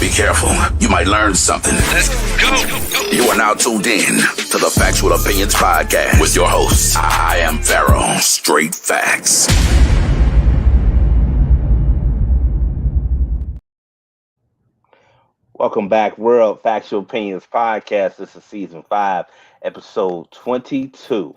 Be careful. You might learn something. Let's go. You are now tuned in to the Factual Opinions Podcast with your hosts. I am Burrow. Straight facts. Welcome back, World Factual Opinions Podcast. This is Season 5, Episode 22.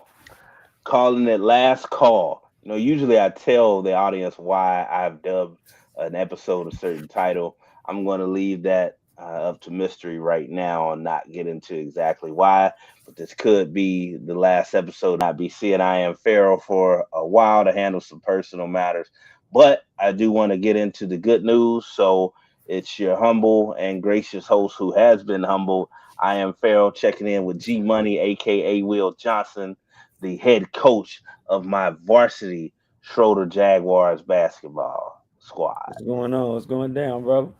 Calling it Last Call. You know, usually I tell the audience why I've dubbed an episode a certain title. I'm going to leave that up to mystery right now and not get into exactly why. But this could be the last episode. I'll be seeing I Am Pharaoh for a while to handle some personal matters. But I do want to get into the good news. So it's your humble and gracious host who has been humbled. I Am Pharaoh, checking in with G Money, a.k.a. Will Johnson, the head coach of my varsity Schroeder Jaguars basketball squad. What's going on? What's going down, bro?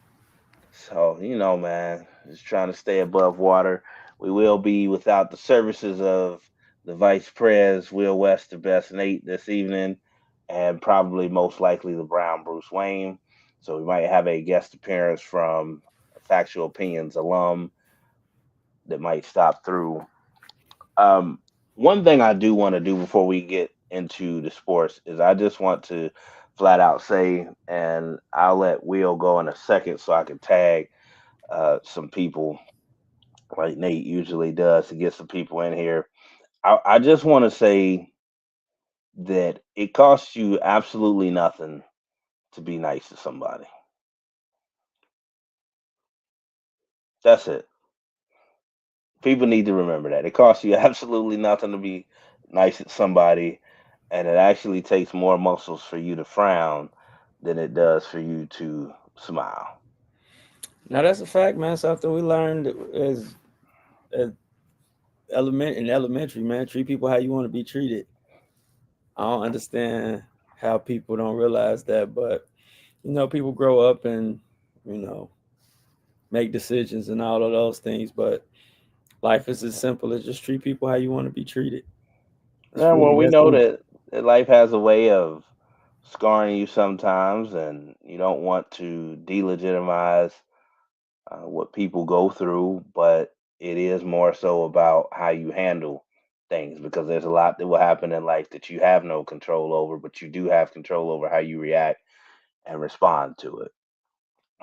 So, you know, man, just trying to stay above water. We will be without the services of the Vice Prez, Will West, the Best Nate this evening, and probably most likely the Brown Bruce Wayne. So we might have a guest appearance from Factual Opinions alum that might stop through. One thing I do want to do before we get into the sports is I just want to flat out say, and I'll let Will go in a second so I can tag some people like Nate usually does to get some people in here. I just want to say that it costs you absolutely nothing to be nice to somebody. That's it. People need to remember that. It costs you absolutely nothing to be nice to somebody, and it actually takes more muscles for you to frown than it does for you to smile. Now that's a fact, man. Something we learned as in elementary, man. Treat people how you want to be treated. I don't understand how people don't realize that, but you know, people grow up and make decisions and all of those things, but life is as simple as just treat people how you want to be treated. Yeah, well, we know that life has a way of scarring you sometimes, and you don't want to delegitimize what people go through, but it is more so about how you handle things because there's a lot that will happen in life that you have no control over, but you do have control over how you react and respond to it.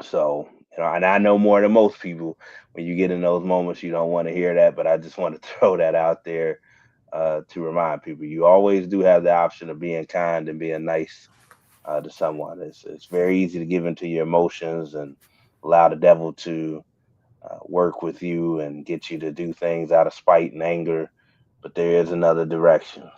So, and I know more than most people when you get in those moments, you don't want to hear that, but I just want to throw that out there to remind people you always do have the option of being kind and being nice to someone. It's very easy to give into your emotions and allow the devil to work with you and get you to do things out of spite and anger, but there is another direction.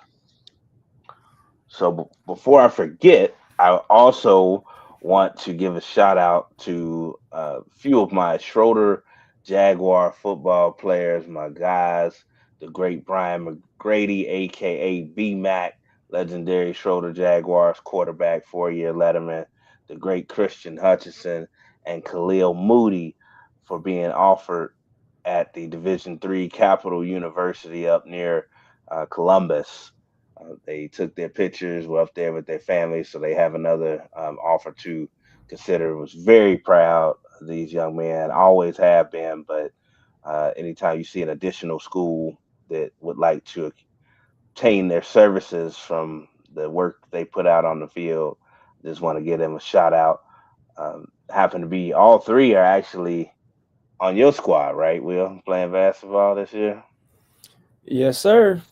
So before I forget, I also want to give a shout out to a few of my Schroeder Jaguar football players, my guys, the great Brian McGrady, aka B-Mac, legendary Schroeder Jaguars quarterback, 4-year letterman, the great Christian Hutchinson, and Khalil Moody for being offered at the Division III Capital University up near Columbus. They took their pictures, were up there with their families, so they have another offer to consider. Was very proud of these young men, always have been, but anytime you see an additional school that would like to obtain their services from the work they put out on the field, just want to give them a shout out. Happen to be all three are actually on your squad, right? Will playing basketball this year? Yes, sir.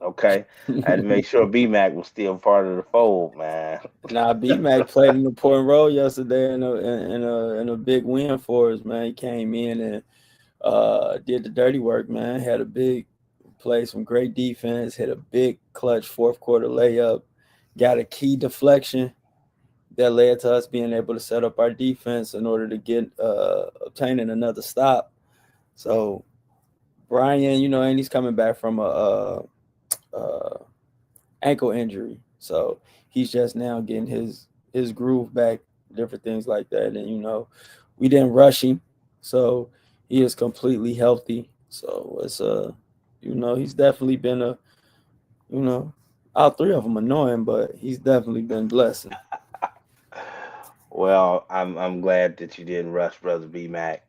Okay, I had to make sure B-Mac was still part of the fold, man. Nah, B-Mac played an important role yesterday in a big win for us, man. He came in and did the dirty work, man. Had a big play, some great defense, hit a big clutch fourth quarter layup, got a key deflection that led to us being able to set up our defense in order to get obtaining another stop. So Brian, and he's coming back from a ankle injury, so he's just now getting his groove back, different things like that. And we didn't rush him, so he is completely healthy. So it's he's definitely been all three of them annoying, but he's definitely been blessed. Well, I'm glad that you didn't rush Brother B Mac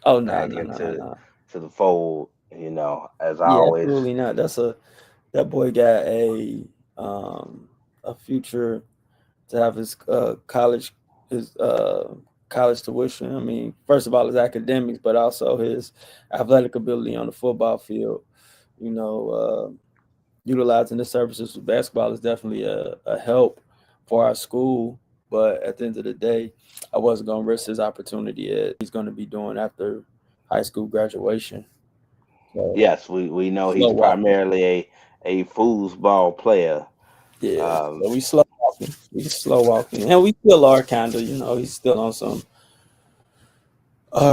Oh no, back no, no, no, into no. to the fold. You know, as I Yeah, always. absolutely not. That boy got a future to have his his college tuition. I mean, first of all, his academics, but also his athletic ability on the football field. You know, utilizing the services of basketball is definitely a help for our school. But at the end of the day, I wasn't going to risk his opportunity at he's going to be doing after high school graduation. So Yes, we know slow he's walking. primarily a foosball player. Yeah. Um, So we slow walking. We slow walking. And we still are kind of, he's still on some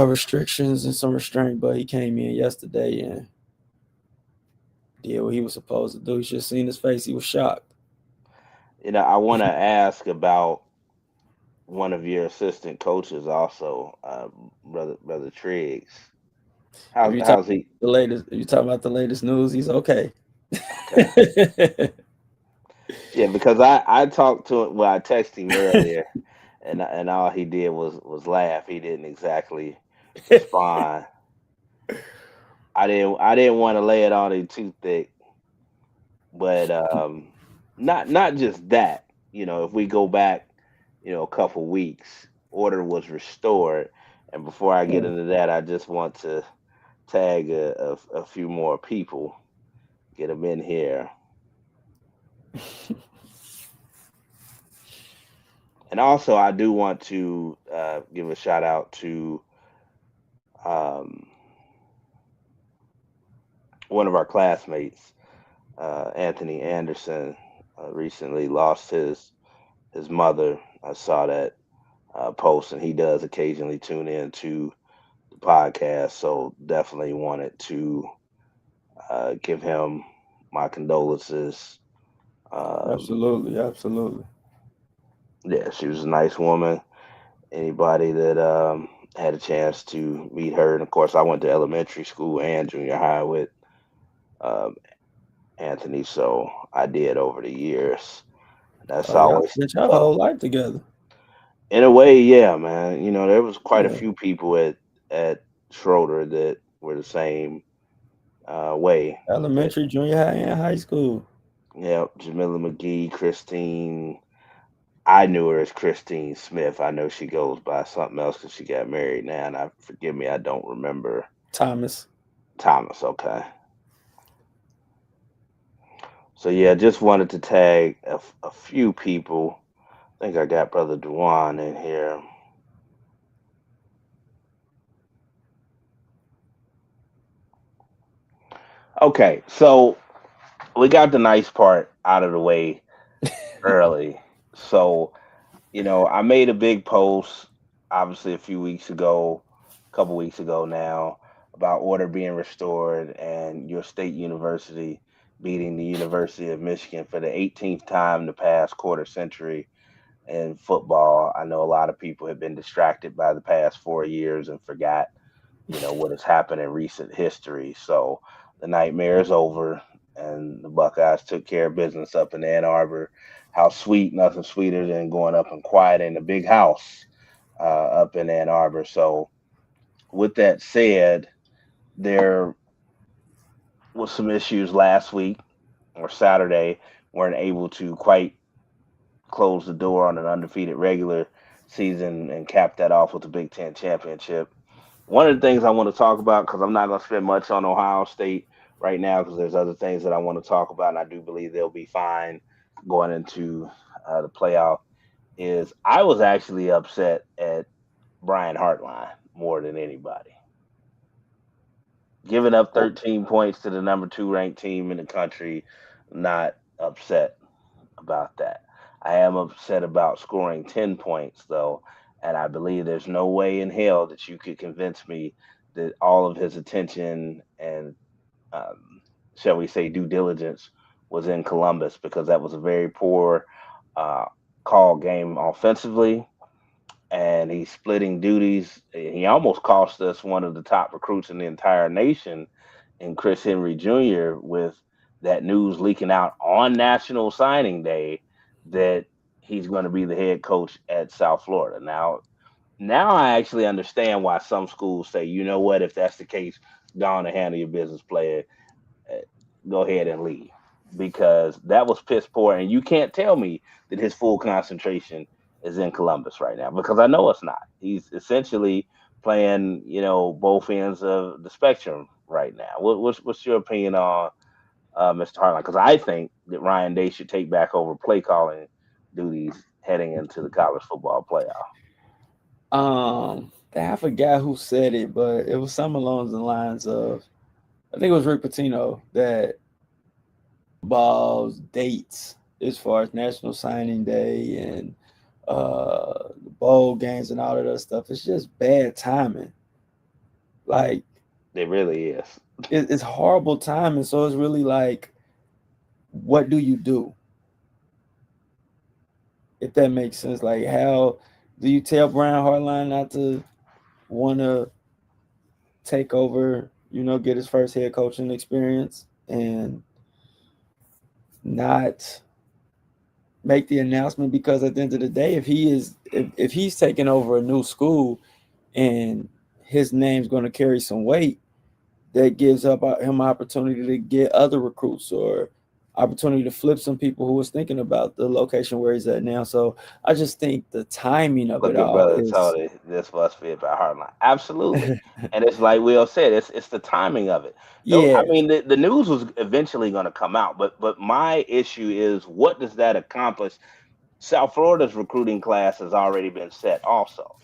restrictions and some restraint, but he came in yesterday and did what he was supposed to do. You should have seen his face. He was shocked. I want to ask about one of your assistant coaches, also, brother Triggs. If How's you talk how's he? if you talk about the latest news, he's okay. Okay, yeah, because I talked to him. Well, I texted him earlier, and all he did was laugh. He didn't exactly respond. I didn't want to lay it on him too thick, but not just that. If we go back, a couple weeks, order was restored, and before I get into that, I just want to tag a few more people, get them in here, and also I do want to give a shout out to um, one of our classmates, Anthony Anderson. Recently lost his mother. I saw that post, and he does occasionally tune in to the podcast. So definitely wanted to give him my condolences. Um, Absolutely, absolutely. yeah, she was a nice woman. Anybody that had a chance to meet her, and of course, I went to elementary school and junior high with um, Anthony, so I did over the years. That's Oh, y'all always spent your tough. whole life together. In a way, yeah, man. There was quite a Yeah. few people at Schroeder that were the same way. That Elementary, junior high, and high school. Yeah, Jamila McGee, Christine. I knew her as Christine Smith. I know she goes by something else because she got married now, and forgive me, I don't remember Thomas. Thomas. Okay, so yeah, just wanted to tag a few people. I think I got Brother Dewan in here. Okay, so we got the nice part out of the way early. So, I made a big post, obviously, a few weeks ago, a couple weeks ago now, about order being restored and your state university beating the University of Michigan for the 18th time in the past quarter century in football. I know a lot of people have been distracted by the past 4 years and forgot, what has happened in recent history. So the nightmare is over, and the Buckeyes took care of business up in Ann Arbor. How sweet, nothing sweeter than going up and quiet in the big house up in Ann Arbor. So, with that said, there was some issues last week or Saturday, weren't able to quite close the door on an undefeated regular season and cap that off with the Big Ten championship. One of the things I want to talk about, because I'm not going to spend much on Ohio State right now, because there's other things that I want to talk about, and I do believe they'll be fine going into the playoff, is I was actually upset at Brian Hartline more than anybody. Giving up 13 points to the number two ranked team in the country, not upset about that. I am upset about scoring 10 points, though, and I believe there's no way in hell that you could convince me that all of his attention and, um, shall we say, due diligence was in Columbus, because that was a very poor uh, call game offensively, and he's splitting duties. He almost cost us one of the top recruits in the entire nation in Chris Henry Jr. with that news leaking out on National Signing Day that he's going to be the head coach at South Florida. Now I actually understand why some schools say, you know what, if that's the case, go on and handle your business, player. uh, Go ahead and leave, because that was piss poor, and you can't tell me that his full concentration is in Columbus right now, because I know it's not. He's essentially playing, both ends of the spectrum right now. What's your opinion on Mr. Hartline? Because I think that Ryan Day should take back over play calling duties heading into the college football playoff. I forgot who said it, but it was some along the lines of, I think it was Rick Pitino, that balls dates as far as National Signing Day and the bowl games and all of that stuff. It's just bad timing. Like, It really is. it's horrible timing. So it's really like, what do you do? If that makes sense. Like, how do you tell Brian Hartline not to want to take over, get his first head coaching experience and not make the announcement? Because at the end of the day, if he's taking over a new school and his name's going to carry some weight, that gives up him opportunity to get other recruits or opportunity to flip some people who was thinking about the location where he's at now. So I just think the timing of it Look at all brother is Tony. This must be about Hardline. Absolutely, and it's like Will said. It's the timing of it. Though I yeah. mean, the news was eventually going to come out, but my issue is, what does that accomplish? South Florida's recruiting class has already been set. Also,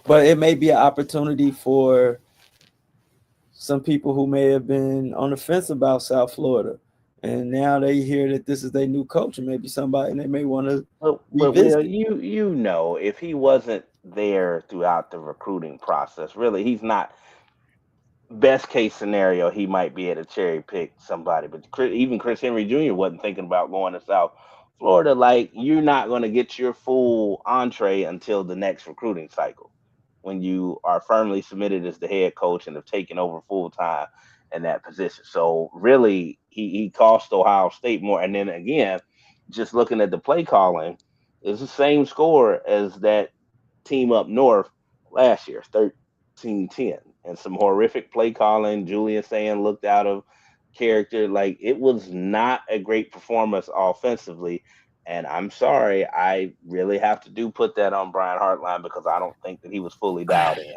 But it may be an opportunity for some people who may have been on the fence about South Florida, and now they hear that this is their new coach, and maybe somebody, and they may want to but Will, revisit. you know, if he wasn't there throughout the recruiting process, really, he's not. Best case scenario, he might be able to cherry pick somebody, but even Chris Henry Jr. wasn't thinking about going to South Florida. Like, you're not going to get your full entree until the next recruiting cycle, when you are firmly submitted as the head coach and have taken over full time in that position. So really, he cost Ohio State more. And then again, just looking at the play calling, it's the same score as that team up north last year, 13-10, and some horrific play calling. Julian saying looked out of character. Like, it was not a great performance offensively. And I'm sorry, I really have to do put that on Brian Hartline, because I don't think that he was fully dialed in.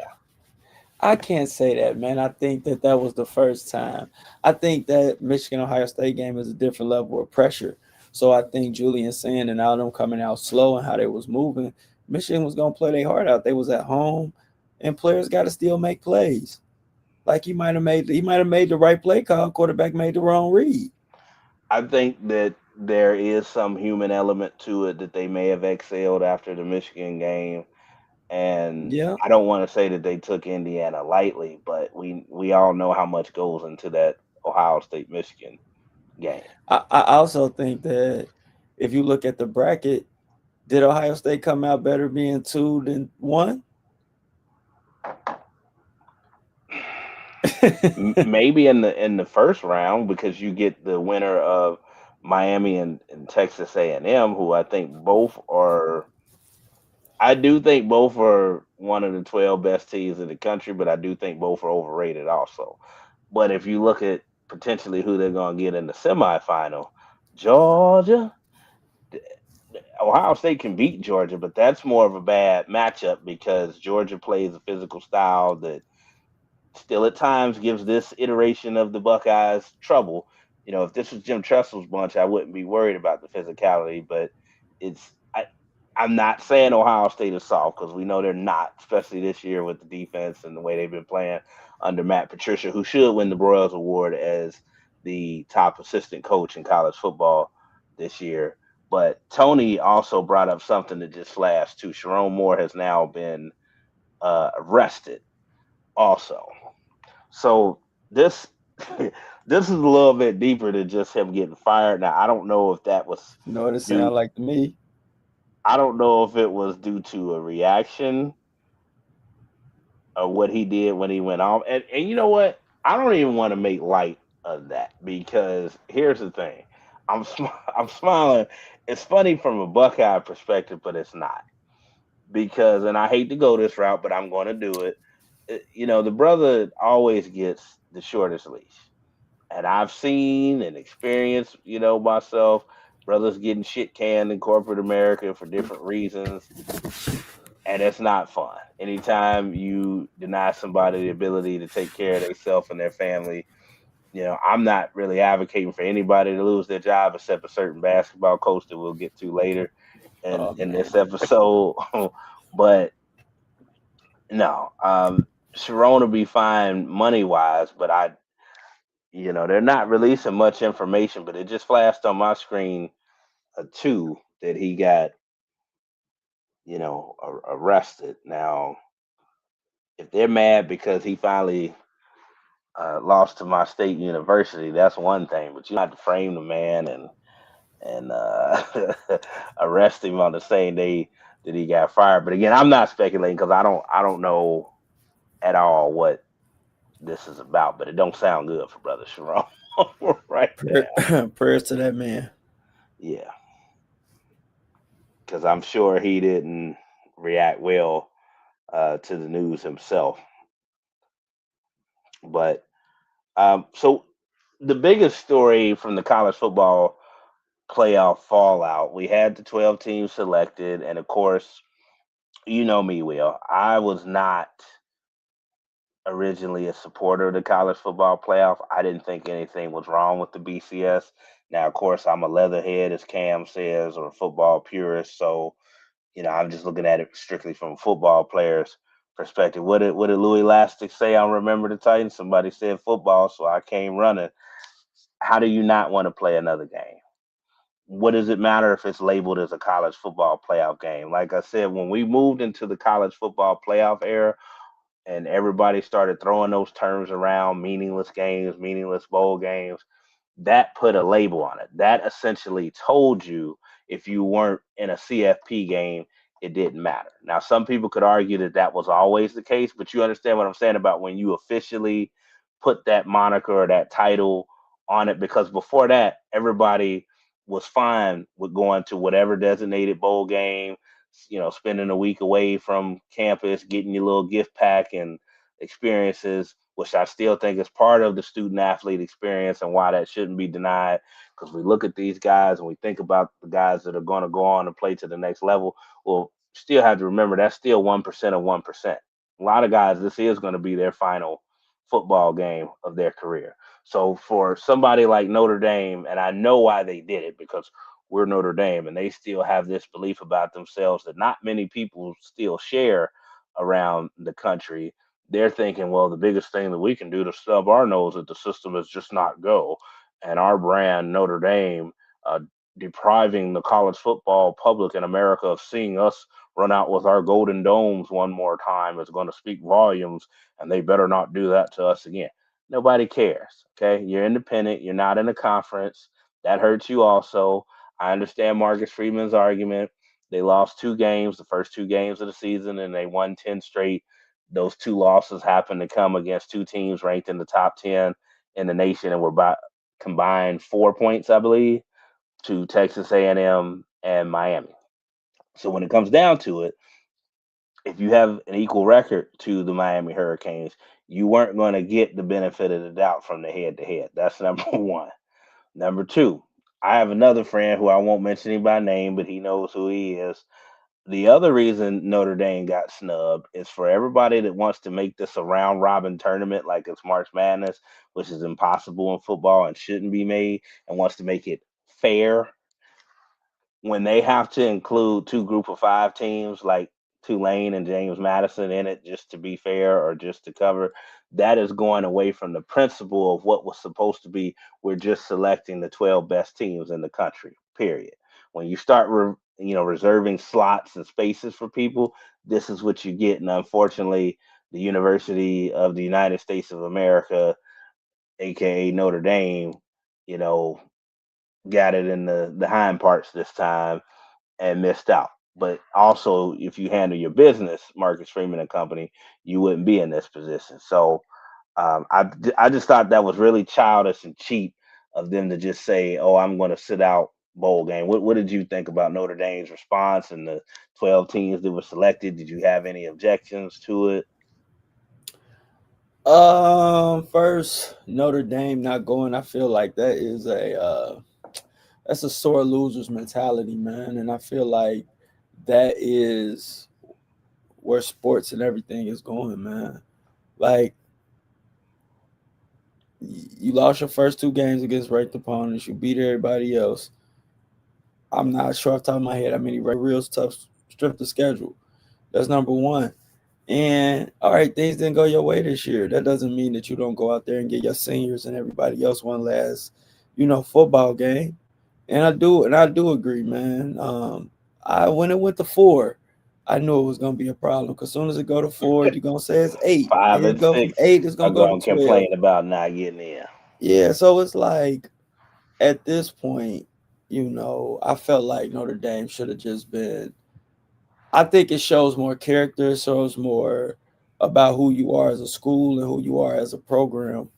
I can't say that, man. I think that was the first time. I think that Michigan Ohio State game is a different level of pressure. So I think Julian saying and all them coming out slow and how they was moving, Michigan was gonna play their heart out. They was at home, and players got to still make plays. Like, he might have made the right play call. Quarterback made the wrong read. I think that there is some human element to it, that they may have exhaled after the Michigan game. And Yeah, I don't want to say that they took Indiana lightly, but we all know how much goes into that Ohio State Michigan game. I also think that if you look at the bracket, did Ohio State come out better being 2 than 1? Maybe in the first round, because you get the winner of Miami and Texas A&M, who I do think both are one of the 12 best teams in the country, but I do think both are overrated also. But if you look at potentially who they're going to get in the semifinal, Georgia, Ohio State can beat Georgia, but that's more of a bad matchup, because Georgia plays a physical style that still at times gives this iteration of the Buckeyes trouble. If this was Jim Tressel's bunch, I wouldn't be worried about the physicality, but it's I'm not saying Ohio State is soft, because we know they're not, especially this year with the defense and the way they've been playing under Matt Patricia, who should win the Broyles Award as the top assistant coach in college football this year. But Tony also brought up something that just flashed too. Sherrone Moore has now been arrested also. So this this is a little bit deeper than just him getting fired. Now, I don't know if that was You know what it due. sounds like to me? I don't know if it was due to a reaction of what he did when he went off. And you know what? I don't even want to make light of that, because here's the thing. I'm smiling. It's funny from a Buckeye perspective, but it's not because, and I hate to go this route, but I'm going to do it. The brother always gets the shortest leash, and I've seen and experienced, myself, brothers getting shit canned in corporate America for different reasons, and it's not fun. Anytime you deny somebody the ability to take care of themselves and their family, I'm not really advocating for anybody to lose their job except a certain basketball coach that we'll get to later Oh in man. this episode. But no, Sherrone will be fine money wise, but they're not releasing much information. But it just flashed on my screen too that he got arrested. Now, if they're mad because he finally lost to my state university, that's one thing. But you have to frame the man and arrest him on the same day that he got fired. But again, I'm not speculating because I don't know at all what this is about. But it don't sound good for Brother Sherrone right there. Prayers to that man. Yeah, because I'm sure he didn't react well to the news himself. But so the biggest story from the college football playoff fallout, we had the 12 teams selected, and of course, you know me, Will. I was not originally a supporter of the college football playoff. I didn't think anything was wrong with the BCS. Now, of course, I'm a leatherhead, as Cam says, or a football purist. So, I'm just looking at it strictly from a football player's perspective. What did Louis Lastic say on Remember the Titans? Somebody said football, so I came running. How do you not want to play another game? What does it matter if it's labeled as a college football playoff game? Like I said, when we moved into the college football playoff era, and everybody started throwing those terms around, meaningless games, meaningless bowl games, that put a label on it. That essentially told you if you weren't in a CFP game, it didn't matter. Now, some people could argue that that was always the case, but you understand what I'm saying about when you officially put that moniker or that title on it, because before that, everybody was fine with going to whatever designated bowl game, spending a week away from campus, getting your little gift pack and experiences, which I still think is part of the student athlete experience and why that shouldn't be denied. Because we look at these guys and we think about the guys that are going to go on and play to the next level. Well, still have to remember that's still 1% of 1%. A lot of guys, this is going to be their final football game of their career. So for somebody like Notre Dame, and I know why they did it because we're Notre Dame and they still have this belief about themselves that not many people still share around the country. They're thinking, well, the biggest thing that we can do to stub our nose at the system is just not go. And our brand, Notre Dame, uh, depriving the college football public in America of seeing us run out with our golden domes one more time is going to speak volumes, and they better not do that to us again. Nobody cares. Okay. You're independent. You're not in a conference. That hurts you also. I understand Marcus Freeman's argument. They lost 2 games, the first 2 games of the season, and they won 10 straight. Those 2 losses happened to come against 2 teams ranked in the top 10 in the nation and were by combined 4 points, I believe, to Texas A&M and Miami. So when it comes down to it, if you have an equal record to the Miami Hurricanes, you weren't going to get the benefit of the doubt from the head to head. That's number one. Number two, I have another friend who I won't mention him by name, but he knows who he is. The other reason Notre Dame got snubbed is for everybody that wants to make this a round robin tournament like it's March Madness, which is impossible in football and shouldn't be made, and wants to make it fair. When they have to include 2 group of 5 teams like Tulane and James Madison in it just to be fair or just to cover, that is going away from the principle of what was supposed to be. We're just selecting the 12 best teams in the country, period. When you start reserving slots and spaces for people, this is what you get. And unfortunately, the University of the United States of America, aka Notre Dame, you know, got it in the hind parts this time and missed out. But also, if you handle your business, Marcus Freeman and Company, you wouldn't be in this position. So I just thought that was really childish and cheap of them to just say, "Oh, I'm going to sit out bowl game." What did you think about Notre Dame's response and the 12 teams that were selected? Did you have any objections to it? First, Notre Dame not going. I feel like that is that's a sore losers mentality, man, and I feel like that is where sports and everything is going, man. Like you lost your first two games against ranked opponents. You beat everybody else. I'm not sure off the top of my head how many real tough strength of schedule. That's number one. And all right, things didn't go your way this year. That doesn't mean that you don't go out there and get your seniors and everybody else one last, football game. And I do agree, man. I when it went to 4, I knew it was gonna be a problem because as soon as it go to 4, you're gonna say it's 8. Five Then it and go from six 8, it's are gonna go to going to 12. complain about not getting in. Yeah, so it's like at this point, I felt like Notre Dame should have just been. I think it shows more character, it shows more about who you are as a school and who you are as a program.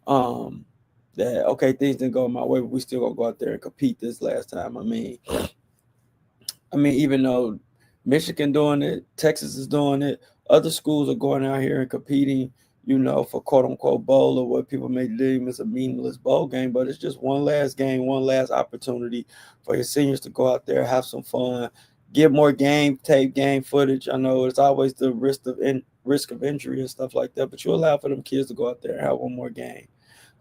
Um, that okay, things didn't go my way, but we still gonna go out there and compete this last time. I mean, even though Michigan doing it, Texas is doing it, other schools are going out here and competing, for quote unquote bowl or what people may deem as a meaningless bowl game, but it's just one last game, one last opportunity for your seniors to go out there, have some fun, get more game tape, game footage. I know it's always the risk of injury and stuff like that, but you allow for them kids to go out there and have one more game.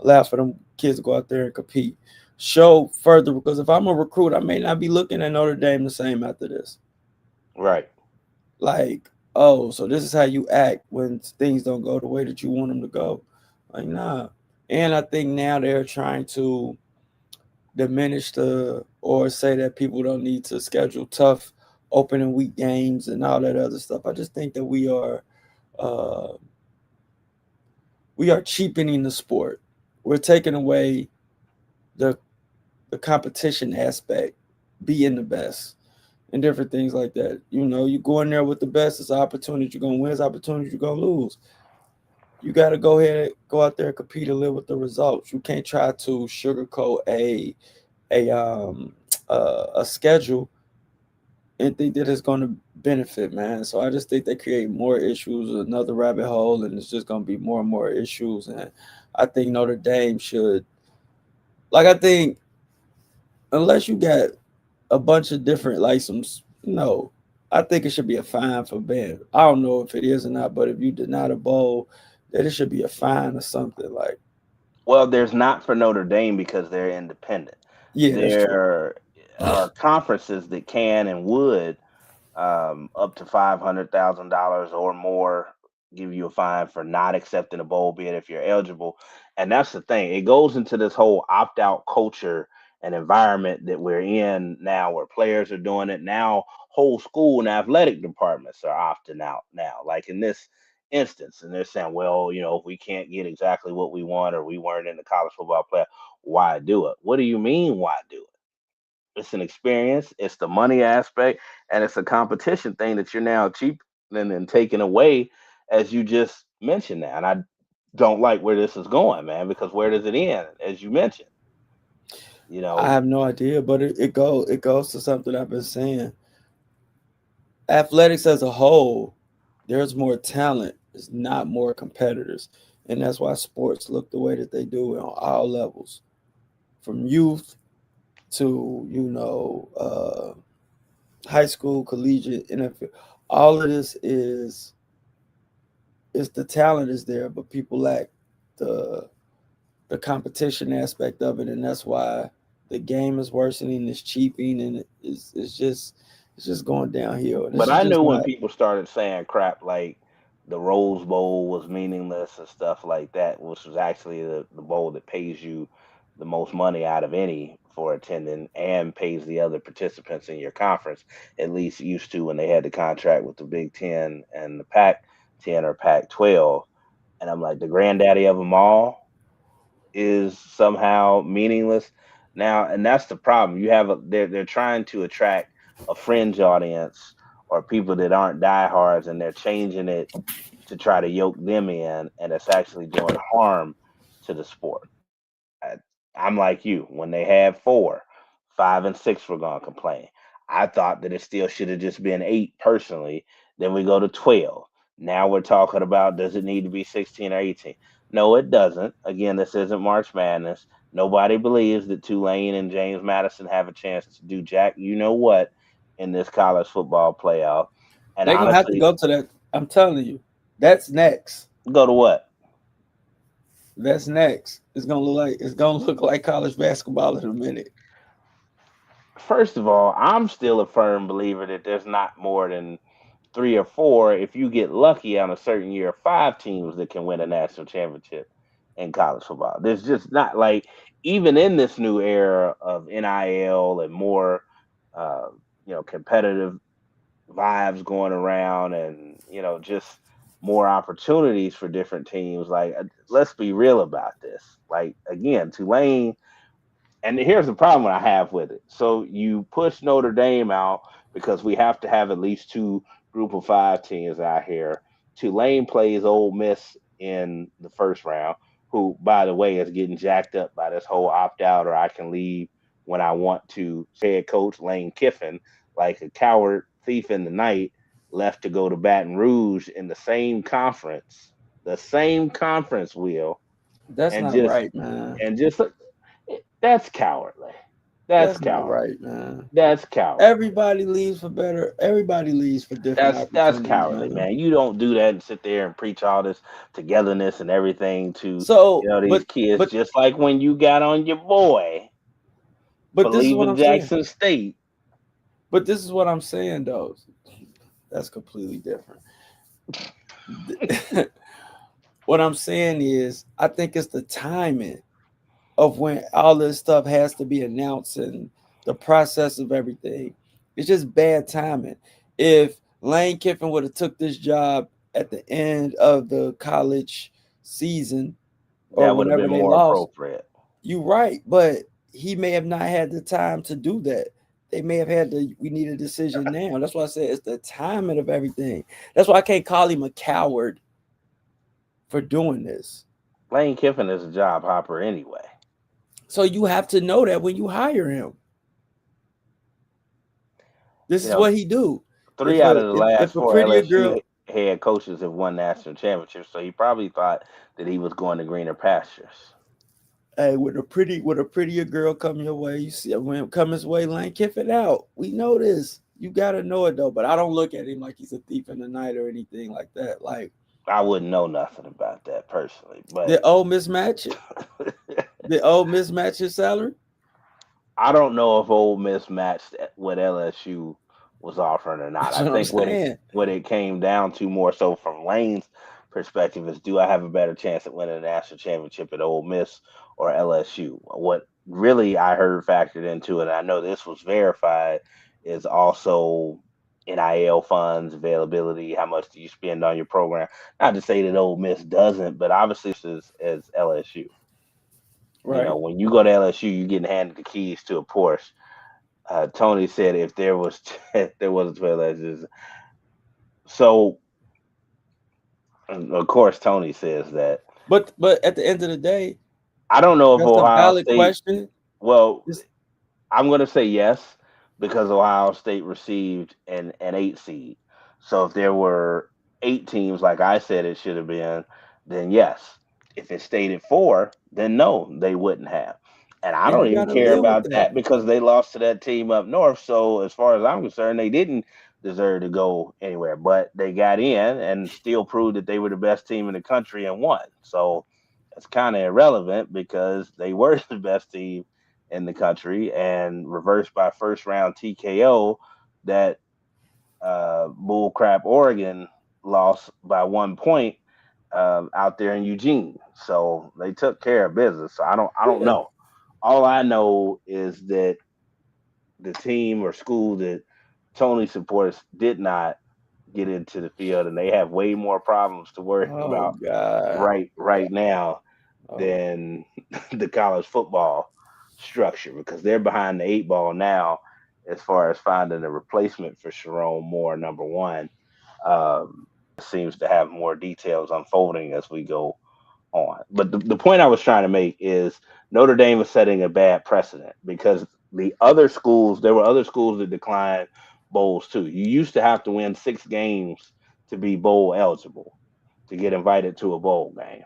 Allow for them kids to go out there and compete, show further, because if I'm a recruit, I may not be looking at Notre Dame the same after this. Right. Like, oh, so this is how you act when things don't go the way that you want them to go. Like, nah. And I think now they're trying to diminish or say that people don't need to schedule tough opening week games and all that other stuff. I just think that uh, we are cheapening the sport. We're taking away the competition aspect, being the best, and different things like that. You go in there with the best, it's an opportunity you're gonna win, it's an opportunity you're gonna lose. You gotta go out there and compete and live with the results. You can't try to sugarcoat a schedule and think that it's gonna benefit, man. So I just think they create more issues, another rabbit hole, and it's just gonna be more and more issues. And I think Notre Dame should, I think unless you got a bunch of different licenses. No, I think it should be a fine for Ben. I don't know if it is or not, but if you deny the bowl, that it should be a fine or something. Like, Well, there's not for Notre Dame because they're independent. yeah, that's true. There are conferences that can and would up to $500,000 or more give you a fine for not accepting a bowl bid if you're eligible. And that's the thing. It goes into this whole opt out culture and environment that we're in now where players are doing it. Now, whole school and athletic departments are opting out now, like in this instance. And they're saying, well, if we can't get exactly what we want or we weren't in the college football player, why do it? What do you mean, why do it? It's an experience, it's the money aspect, and it's a competition thing that you're now cheap and taking away, as you just mentioned that. And I don't like where this is going, man, because where does it end? As you mentioned, you I know, have no idea, but it goes to something I've been saying. Athletics as a whole, there's more talent. There's not more competitors, and that's why sports look the way that they do on all levels, from youth to high school, collegiate, NFL. All of this is the talent is there, but people lack the the competition aspect of it, and that's why the game is worsening, it's cheaping, and it's just going downhill. And this but is I just knew when not. people started saying crap like the Rose Bowl was meaningless and stuff like that, which was actually the bowl that pays you the most money out of any for attending and pays the other participants in your conference, at least used to when they had the contract with the Big Ten and the Pac 10 or Pac 12. And I'm like, the granddaddy of them all is somehow meaningless now, and that's the problem. They're trying to attract a fringe audience or people that aren't diehards, and they're changing it to try to yoke them in, and it's actually doing harm to the sport. I'm like you. When they had 4, 5, and 6 were going to complain. I thought that it still should have just been 8 personally. Then we go to 12. Now we're talking about does it need to be 16 or 18? No, it doesn't. Again, this isn't March Madness. Nobody believes that Tulane and James Madison have a chance to do jack you know what in this college football playoff. And They're gonna have to honestly, go to that. I'm telling you, that's next. go to what? That's next. It's gonna look like college basketball in a minute. First of all, I'm still a firm believer that there's not more than 3 or 4, if you get lucky on a certain year, 5 teams that can win a national championship in college football. There's just not like even in this new era of NIL and more, uh, competitive vibes going around, and just more opportunities for different teams. Like, let's be real about this. Like again, Tulane, and here's the problem I have with it. So you push Notre Dame out because we have to have at least 2 Group of 5 teams out here. Tulane plays Ole Miss in the first round, who, by the way, is getting jacked up by this whole opt out or I can leave when I want to. Head coach Lane Kiffin, like a coward thief in the night, left to go to Baton Rouge in the same conference, Will, That's and not just right, man. and just that's cowardly. That's That's not cowardly. right, man. That's cowardly. Everybody leaves for better. Everybody leaves for different That's opportunities, cowardly, man. man. You don't do that and sit there and preach all this togetherness and everything to So, these kids. Just like when you got on your boy for but this is what leaving I'm saying. Jackson State. But this is what I'm saying, though. That's completely different. What I'm saying is, I think it's the timing of when all this stuff has to be announced and the process of everything. It's just bad timing. If Lane Kiffin would have took this job at the end of the college season or That would have whenever been they more lost, appropriate. you're right, but he may have not had the time to do that. They may have had to. We need a decision now. That's why I said it's the timing of everything. That's why I can't call him a coward for doing this. Lane Kiffin is a job hopper anyway. So you have to know that when you hire him. This You is know, what he do. If 3 out a of the if, last if a 4 prettier LSU girl, head coaches have won national championships, so he probably thought that he was going to greener pastures. hey, with a prettier girl come your way, you see when come his way, Lane Kiffin out. We know this. You gotta know it though. But I don't look at him like he's a thief in the night or anything like that. Like I wouldn't know nothing about that personally, but the old mismatch it. The old mismatch his salary. I don't know if Ole Miss matched what LSU was offering or not. That's I what I'm think saying. what it came down to more so from Lane's perspective is, do I have a better chance at winning a national championship at Ole Miss or LSU? What really I heard factored into it, and I know this was verified, is also NIL funds availability. How much do you spend on your program? Not to say that Ole Miss doesn't, but obviously as LSU. Right. When you go to LSU, you're getting handed the keys to a Porsche. Tony said if there was if there was a 12 legends. So of course Tony says that. But at the end of the day, I don't know if that's a Ohio valid State. question. Well, It's, I'm going to say yes because Ohio State received an 8 seed. So if there were 8 teams, like I said it should have been, then yes. If it stayed at 4, then no, they wouldn't have. And I and don't you even gotta care live with about that. that because they lost to that team up north. So as far as I'm concerned, they didn't deserve to go anywhere. But they got in and still proved that they were the best team in the country and won. So it's kind of irrelevant because they were the best team in the country and reversed by first round TKO that bullcrap Oregon lost by 1 point out there in Eugene. So they took care of business. So I don't Yeah. know. All I know is that the team or school that Tony supports did not get into the field, and they have way more problems to worry Oh about God. right now Oh, than the college football structure because they're behind the 8 ball now as far as finding a replacement for Sherrone Moore, number one. Seems to have more details unfolding as we go on. But the point I was trying to make is Notre Dame is setting a bad precedent because there were other schools that declined bowls too. You used to have to win 6 games to be bowl eligible to get invited to a bowl game.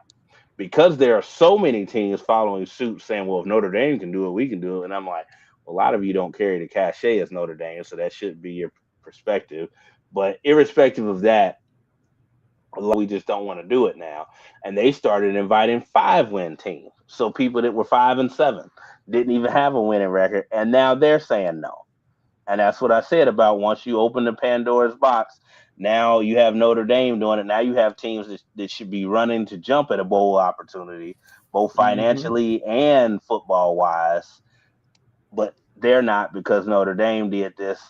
Because there are so many teams following suit saying, well, if Notre Dame can do it, we can do it. And I'm like, well, a lot of you don't carry the cachet as Notre Dame, so that should be your perspective. But irrespective of that, we just don't want to do it now. And they started inviting 5-win teams. So people that were 5-7 didn't even have a winning record. And now they're saying no. And that's what I said about once you open the Pandora's box, now you have Notre Dame doing it. Now you have teams that should be running to jump at a bowl opportunity, both financially and football wise. But they're not because Notre Dame did this.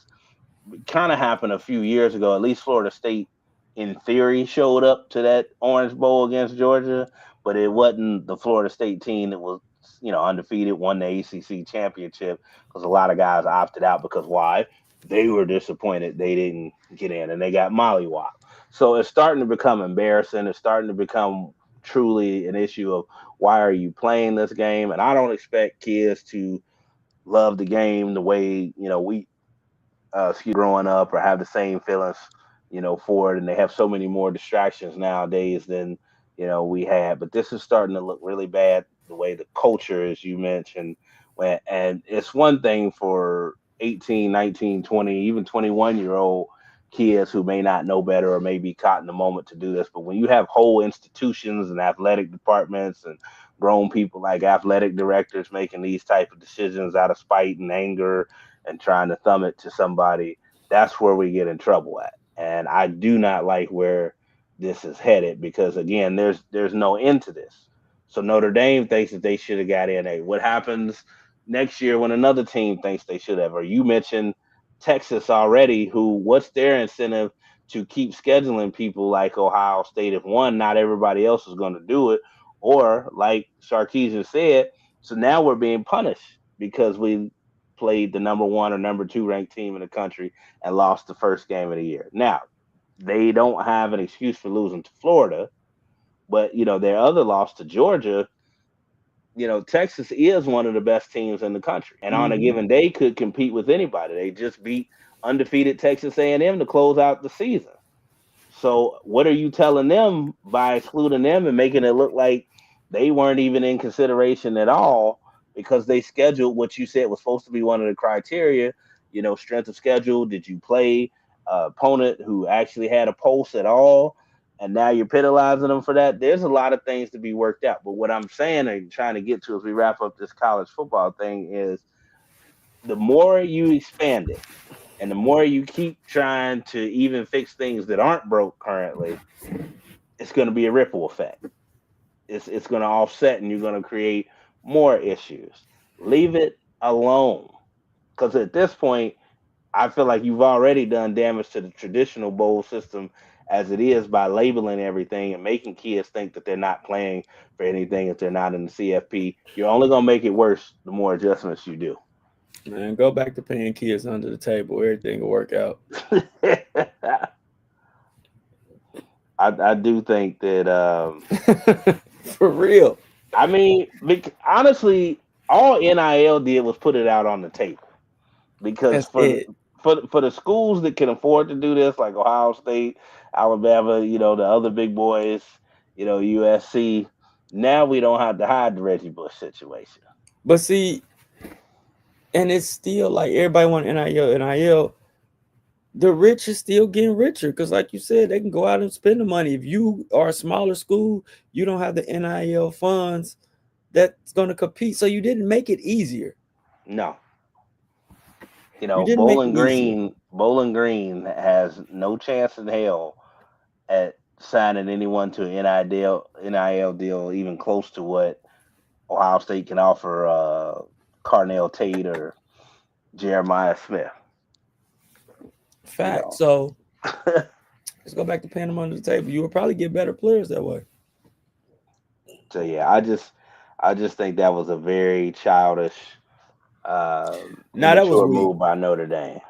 Kind of happened a few years ago. At least Florida State, in theory, showed up to that Orange Bowl against Georgia, but it wasn't the Florida State team that was, undefeated, won the ACC championship because a lot of guys opted out because why? They were disappointed they didn't get in and they got mollywopped. So it's starting to become embarrassing. It's starting to become truly an issue of why are you playing this game? And I don't expect kids to love the game the way, we growing up or have the same feelings, for it. And they have so many more distractions nowadays than, we had. But this is starting to look really bad, the way the culture, as you mentioned. And it's one thing for 18, 19, 20, even 21-year-old kids who may not know better or may be caught in the moment to do this. But when you have whole institutions and athletic departments and grown people like athletic directors making these type of decisions out of spite and anger and trying to thumb it to somebody, that's where we get in trouble at. And I do not like where this is headed because, again, there's no end to this. So Notre Dame thinks that they should have got in. What happens next year when another team thinks they should have? Or you mentioned Texas already, what's their incentive to keep scheduling people like Ohio State? If one, not everybody else is going to do it. Or like Sarkisian said, so now we're being punished because we played the number 1 or number 2 ranked team in the country and lost the first game of the year. Now, they don't have an excuse for losing to Florida, but, their other loss to Georgia, Texas is one of the best teams in the country. And on a given day could compete with anybody. They just beat undefeated Texas A&M to close out the season. So what are you telling them by excluding them and making it look like they weren't even in consideration at all because they scheduled what you said was supposed to be one of the criteria, strength of schedule. Did you play opponent who actually had a pulse at all? And now you're penalizing them for that. There's a lot of things to be worked out. But what I'm saying and trying to get to as we wrap up this college football thing is the more you expand it, and the more you keep trying to even fix things that aren't broke currently, it's going to be a ripple effect. It's going to offset and you're going to create more issues. Leave it alone. Because at this point, I feel like you've already done damage to the traditional bowl system as it is by labeling everything and making kids think that they're not playing for anything if they're not in the CFP. You're only going to make it worse the more adjustments you do. Man, go back to paying kids under the table. Everything will work out. I do think that for real. I mean, honestly, all NIL did was put it out on the table because for the schools that can afford to do this, like Ohio State, Alabama, the other big boys, USC. Now we don't have to hide the Reggie Bush situation. But see. And it's still like everybody want NIL. The rich is still getting richer because, like you said, they can go out and spend the money. If you are a smaller school, you don't have the NIL funds that's going to compete. So you didn't make it easier. No. Bowling Green has no chance in hell at signing anyone to an NIL deal even close to what Ohio State can offer Carnell Tate or Jeremiah Smith. Fact. So let's go back to paying them under the table. You will probably get better players that way. So yeah, I just think that was a very childish that was weak. move by Notre Dame.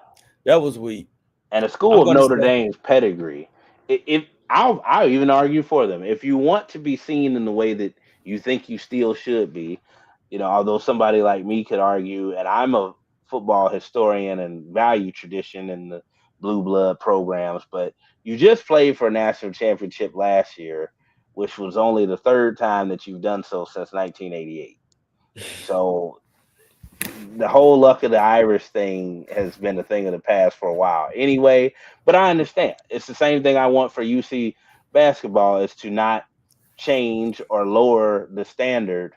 That was weak. And a school of Notre Dame's pedigree. If I'll even argue for them. If you want to be seen in the way that you think you still should be, although somebody like me could argue, and I'm a football historian and value tradition in the blue blood programs, but you just played for a national championship last year, which was only the third time that you've done so since 1988. So the whole luck of the Irish thing has been a thing of the past for a while anyway. But I understand. It's the same thing I want for UC basketball is to not change or lower the standard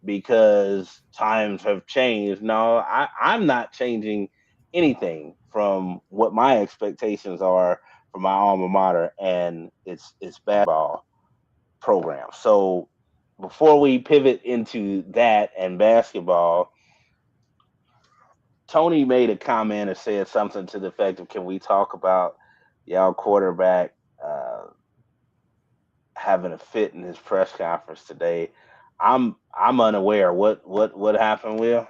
because times have changed. No, I'm not changing anything from what my expectations are for my alma mater and its basketball program. So before we pivot into that and basketball, Tony made a comment or said something to the effect of, "Can we talk about y'all quarterback having a fit in his press conference today?" I'm unaware. What happened, Will?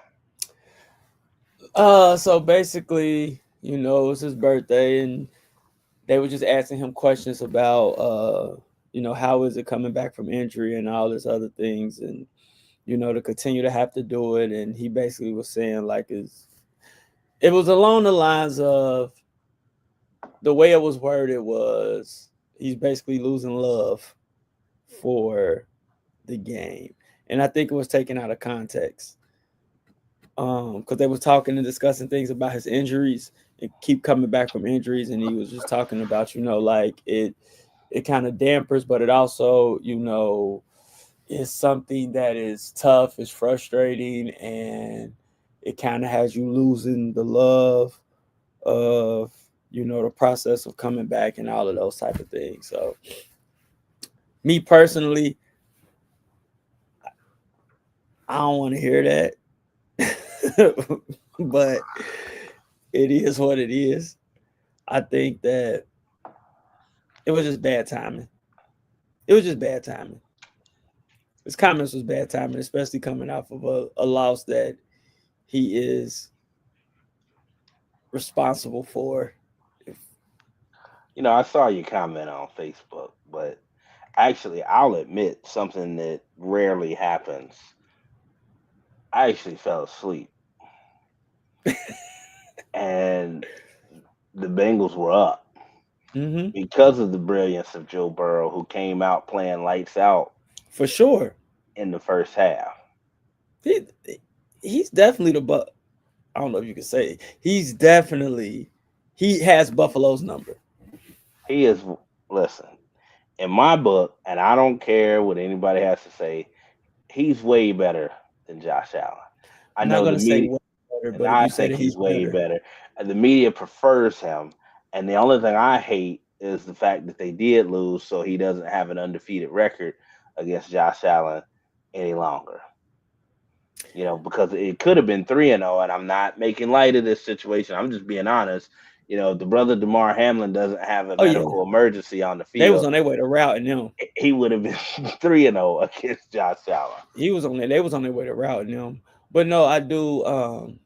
So basically, it was his birthday, and they were just asking him questions about, how is it coming back from injury and all this other things, and to continue to have to do it. And he basically was saying like, it was along the lines of the way it was worded was he's basically losing love for the game, and I think it was taken out of context. Because they were talking and discussing things about his injuries and keep coming back from injuries, and he was just talking about, like it kind of dampers, but it also, is something that is tough, is frustrating, and it kind of has you losing the love of, the process of coming back and all of those type of things. So me personally, I don't want to hear that. But it is what it is. I think that it was just bad timing. It was just bad timing. His comments was bad timing, especially coming off of a loss that he is responsible for. I saw your comment on Facebook, but actually, I'll admit something that rarely happens. I actually fell asleep, and the Bengals were up Mm-hmm. because of the brilliance of Joe Burrow, who came out playing lights out For sure. in the first half. He he's definitely I don't know if you can say he has Buffalo's number. He is, listen, in my book, and I don't care what anybody has to say, he's way better than Josh Allen. I I'm not know the gonna say media, way better, and but if I you say think that he's he's way better, better. And the media prefers him. And the only thing I hate is the fact that they did lose, so he doesn't have an undefeated record against Josh Allen any longer. Because it could have been 3-0, and I'm not making light of this situation. I'm just being honest. The brother Damar Hamlin doesn't have a oh yeah, medical emergency on the they was field. on their way to routing him. He would have been 3-0 against Josh Allen. They was on their way to routing him. But no, I do.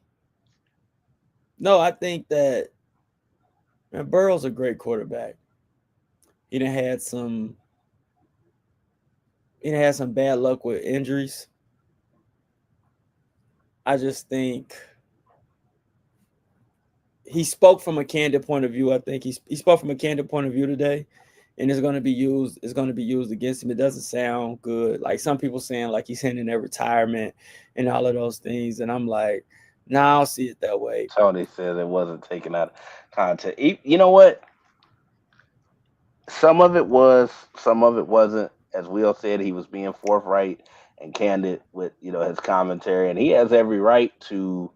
No, I think that, man, Burrow's a great quarterback. He done had some. He done had some bad luck with injuries. I just think he spoke from a candid point of view. I think he spoke from a candid point of view today, and it's going to be used. It's going to be used against him. It doesn't sound good. Like some people saying, like he's hinting at retirement and all of those things, and I'm like, nah, I don't see it that way. Tony said it wasn't taken out of context. You know what? Some of it was, some of it wasn't. As Will said, he was being forthright and candid with his commentary, and he has every right to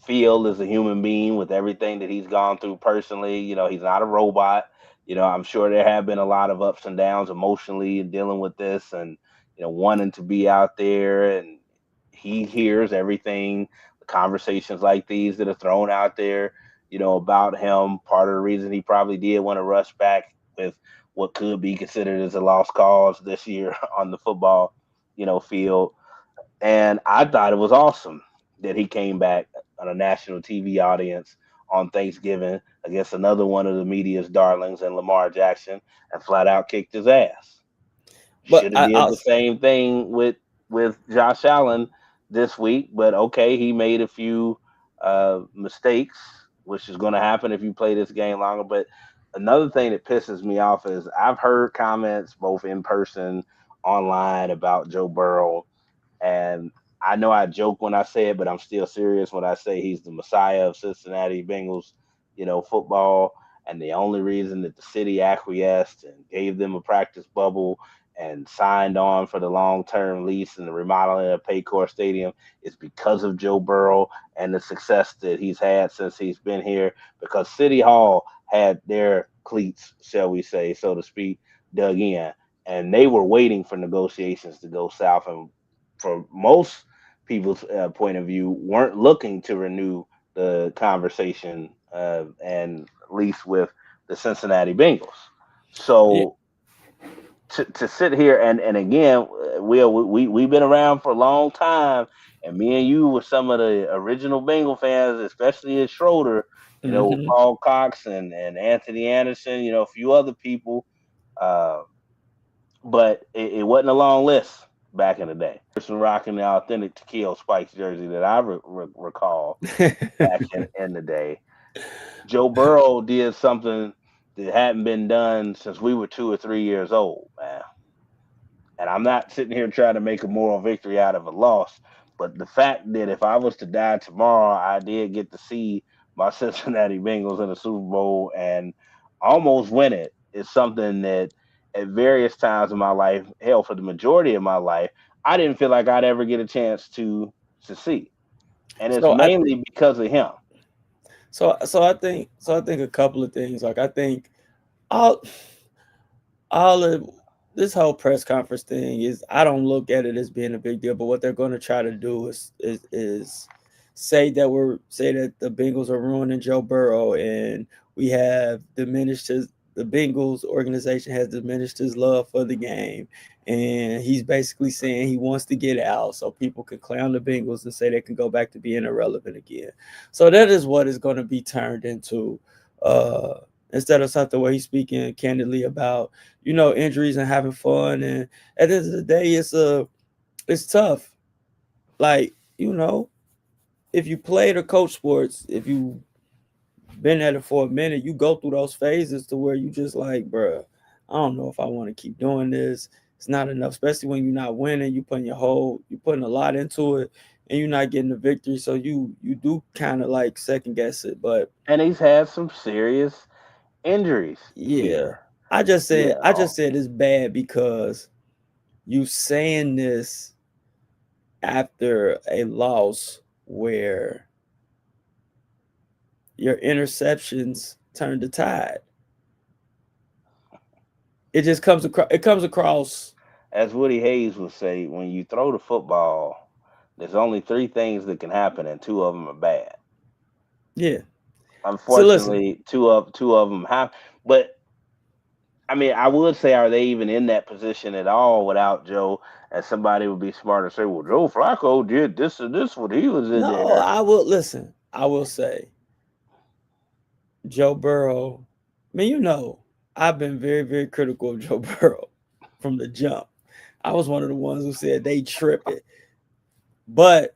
feel as a human being with everything that he's gone through personally. He's not a robot. I'm sure there have been a lot of ups and downs emotionally in dealing with this, and wanting to be out there. And he hears everything, the conversations like these that are thrown out there, about him. Part of the reason he probably did want to rush back with what could be considered as a lost cause this year on the football, field. And I thought it was awesome that he came back on a national TV audience on Thanksgiving, against another one of the media's darlings and Lamar Jackson and flat out kicked his ass. But Should have did the same thing with Josh Allen this week, but okay, he made a few mistakes, which is going to happen if you play this game longer. But another thing that pisses me off is I've heard comments both in person, online about Joe Burrow, and I know I joke when I say it, but I'm still serious when I say he's the messiah of Cincinnati Bengals, football. And the only reason that the city acquiesced and gave them a practice bubble and signed on for the long-term lease and the remodeling of Paycor Stadium is because of Joe Burrow and the success that he's had since he's been here. Because City Hall had their cleats, shall we say, so to speak, dug in, and they were waiting for negotiations to go south. And for most people's point of view, weren't looking to renew the conversation and lease with the Cincinnati Bengals. yeah, So to sit here and again, we've been around for a long time, and me and you were some of the original Bengal fans, especially at Schroeder. mm-hmm. Paul Cox and Anthony Anderson. A few other people. Uh, but it wasn't a long list back in the day. Person rocking the authentic Tequila Spikes jersey that I recall back in the day. Joe Burrow did something that hadn't been done since we were 2 or 3 years old, man. And I'm not sitting here trying to make a moral victory out of a loss, but the fact that if I was to die tomorrow, I did get to see my Cincinnati Bengals in the Super Bowl and almost win it is something that at various times in my life, hell, for the majority of my life, I didn't feel like I'd ever get a chance to see. And it's so I mainly because of him. so I think a couple of things. Like I think all all of this whole press conference thing is, I don't look at it as being a big deal, but what they're going to try to do is say that the Bengals are ruining Joe Burrow, and we have diminished the Bengals organization has diminished his love for the game, and he's basically saying he wants to get out so people can clown the Bengals and say they can go back to being irrelevant again. So that is what is going to be turned into. Uh, Instead of something where he's speaking candidly about injuries and having fun. And at the end of the day, it's tough. Like, if you played or coach sports, if you been at it for a minute, you go through those phases to where you just like, bruh, I don't know if I want to keep doing this. It's not enough, especially when you're not winning. You're putting a lot into it, and you're not getting the victory. So you do kind of like second guess it. But And he's had some serious injuries yeah, here. I just said it's bad because you saying this after a loss where your interceptions turned the tide. It just comes across. It comes across. As Woody Hayes would say, when you throw the football, there's only three things that can happen, and two of them are bad. Yeah. So listen, Unfortunately, two of them have. But I mean, I would say, are they even in that position at all without Joe? And somebody would be smart to say, well, Joe Flacco did this and this when he was in no, there. I will listen. I will say, Joe Burrow. I mean, I've been very, very critical of Joe Burrow from the jump. I was one of the ones who said they tripping, but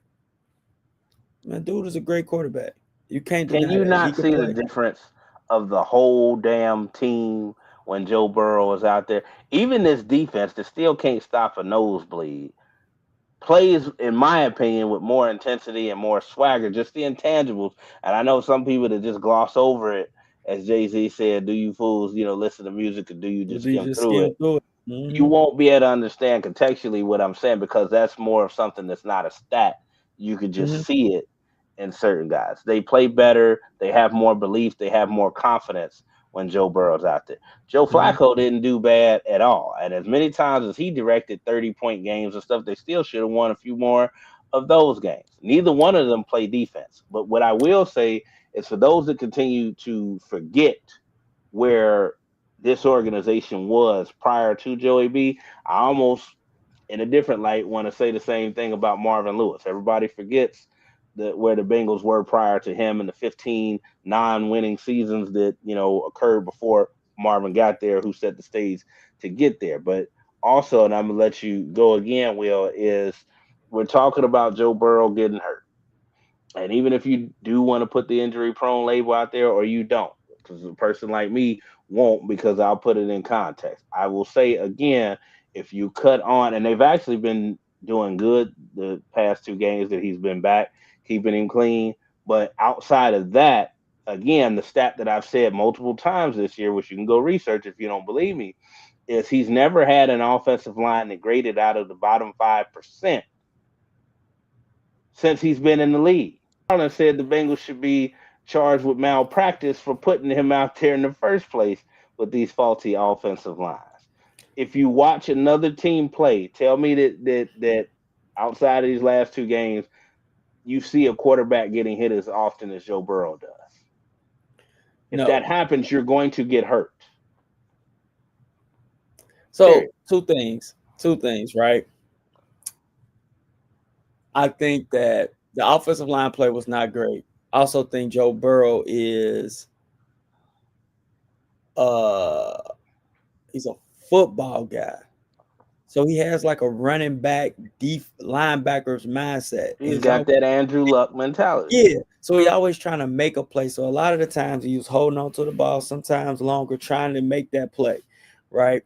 man, dude is a great quarterback. You can't Can deny you that he not could see the play. difference of the whole damn team when Joe Burrow is out there? Even this defense that still can't stop a nosebleed plays, in my opinion, with more intensity and more swagger, just the intangibles. And I know some people that just gloss over it, as Jay-Z said, do you fools, listen to music, or do you Or just do you skim just through skim it? through it? You Mm-hmm. won't be able to understand contextually what I'm saying, because that's more of something that's not a stat. You could Mm-hmm. just see it in certain guys. They play better, they have more belief, they have more confidence when Joe Burrow's out there. Joe Mm-hmm. Flacco didn't do bad at all. And as many times as he directed 30-point games and stuff, they still should have won a few more of those games. Neither one of them play defense. But what I will say is, for those that continue to forget where this organization was prior to Joey B, I almost, in a different light, want to say the same thing about Marvin Lewis. Everybody forgets where the Bengals were prior to him and the 15 non-winning seasons that occurred before Marvin got there, who set the stage to get there. But also, and I'm gonna let you go again, Will, is we're talking about Joe Burrow getting hurt. And even if you do want to put the injury prone label out there, or you don't, because a person like me won't, because I'll put it in context. I will say again, if you cut on, and they've actually been doing good the past 2 games that he's been back, keeping him clean. But outside of that, again, the stat that I've said multiple times this year, which you can go research if you don't believe me, is he's never had an offensive line that graded out of the bottom 5% since he's been in the league. Garland said the Bengals should be charged with malpractice for putting him out there in the first place with these faulty offensive lines. If you watch another team play, tell me that outside of these last 2 games, you see a quarterback getting hit as often as Joe Burrow does. If that happens, you're going to get hurt. So two things, right? I think that the offensive line play was not great. I also think Joe Burrow is he's a football guy. So he has like a running back, deep linebacker's mindset. He's got that Andrew Luck mentality. Yeah. So he's always trying to make a play. So a lot of the times he was holding on to the ball, sometimes longer, trying to make that play, right?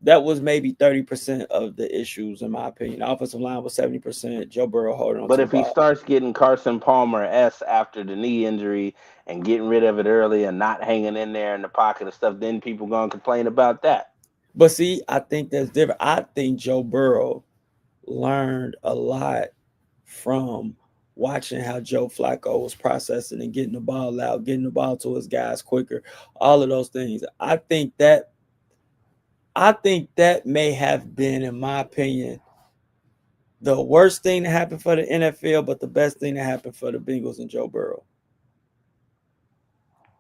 That was maybe 30% of the issues, in my opinion. The offensive line was 70%. Joe Burrow holding on to the ball. But if he starts getting Carson Palmer-esque after the knee injury and getting rid of it early and not hanging in there in the pocket and stuff, then people going to complain about that. But see, I think that's different. I think Joe Burrow learned a lot from watching how Joe Flacco was processing and getting the ball out, getting the ball to his guys quicker, all of those things. I think that may have been, in my opinion, the worst thing that happened for the NFL, but the best thing that happened for the Bengals and Joe Burrow.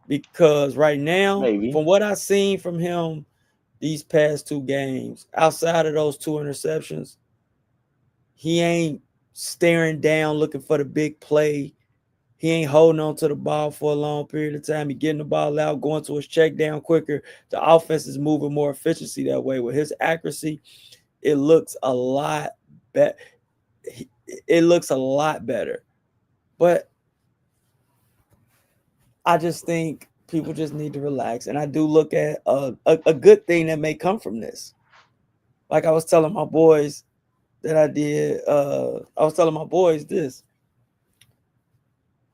Because right now, from what I've seen from him these past 2 games, outside of those 2 interceptions, he ain't staring down looking for the big play. He ain't holding on to the ball for a long period of time. He getting the ball out, going to his check down quicker. The offense is moving more efficiency that way. With his accuracy, it looks a lot better. It looks a lot better. But I just think people just need to relax. And I do look at a good thing that may come from this. Like I was telling my boys that I did, I was telling my boys this.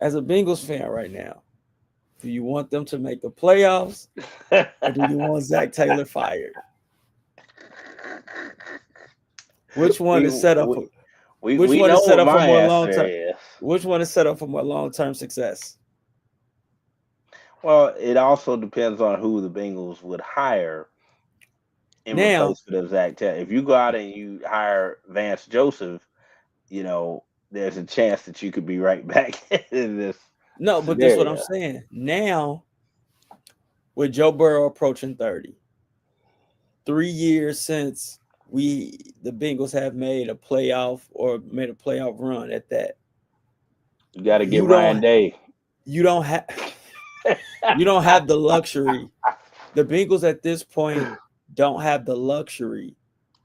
As a Bengals fan right now, do you want them to make the playoffs or do you want Zach Taylor fired? Which one is set up for which one is set up for more long-term? Which one is set up for more long-term success? Well, it also depends on who the Bengals would hire in replacement of Zach Taylor. If you go out and you hire Vance Joseph, there's a chance that you could be right back in this. No, but this is what I'm saying. Now, with Joe Burrow approaching 30, 3 years since the Bengals have made a playoff run at that. You got to get Ryan Day. You don't have the luxury. The Bengals at this point don't have the luxury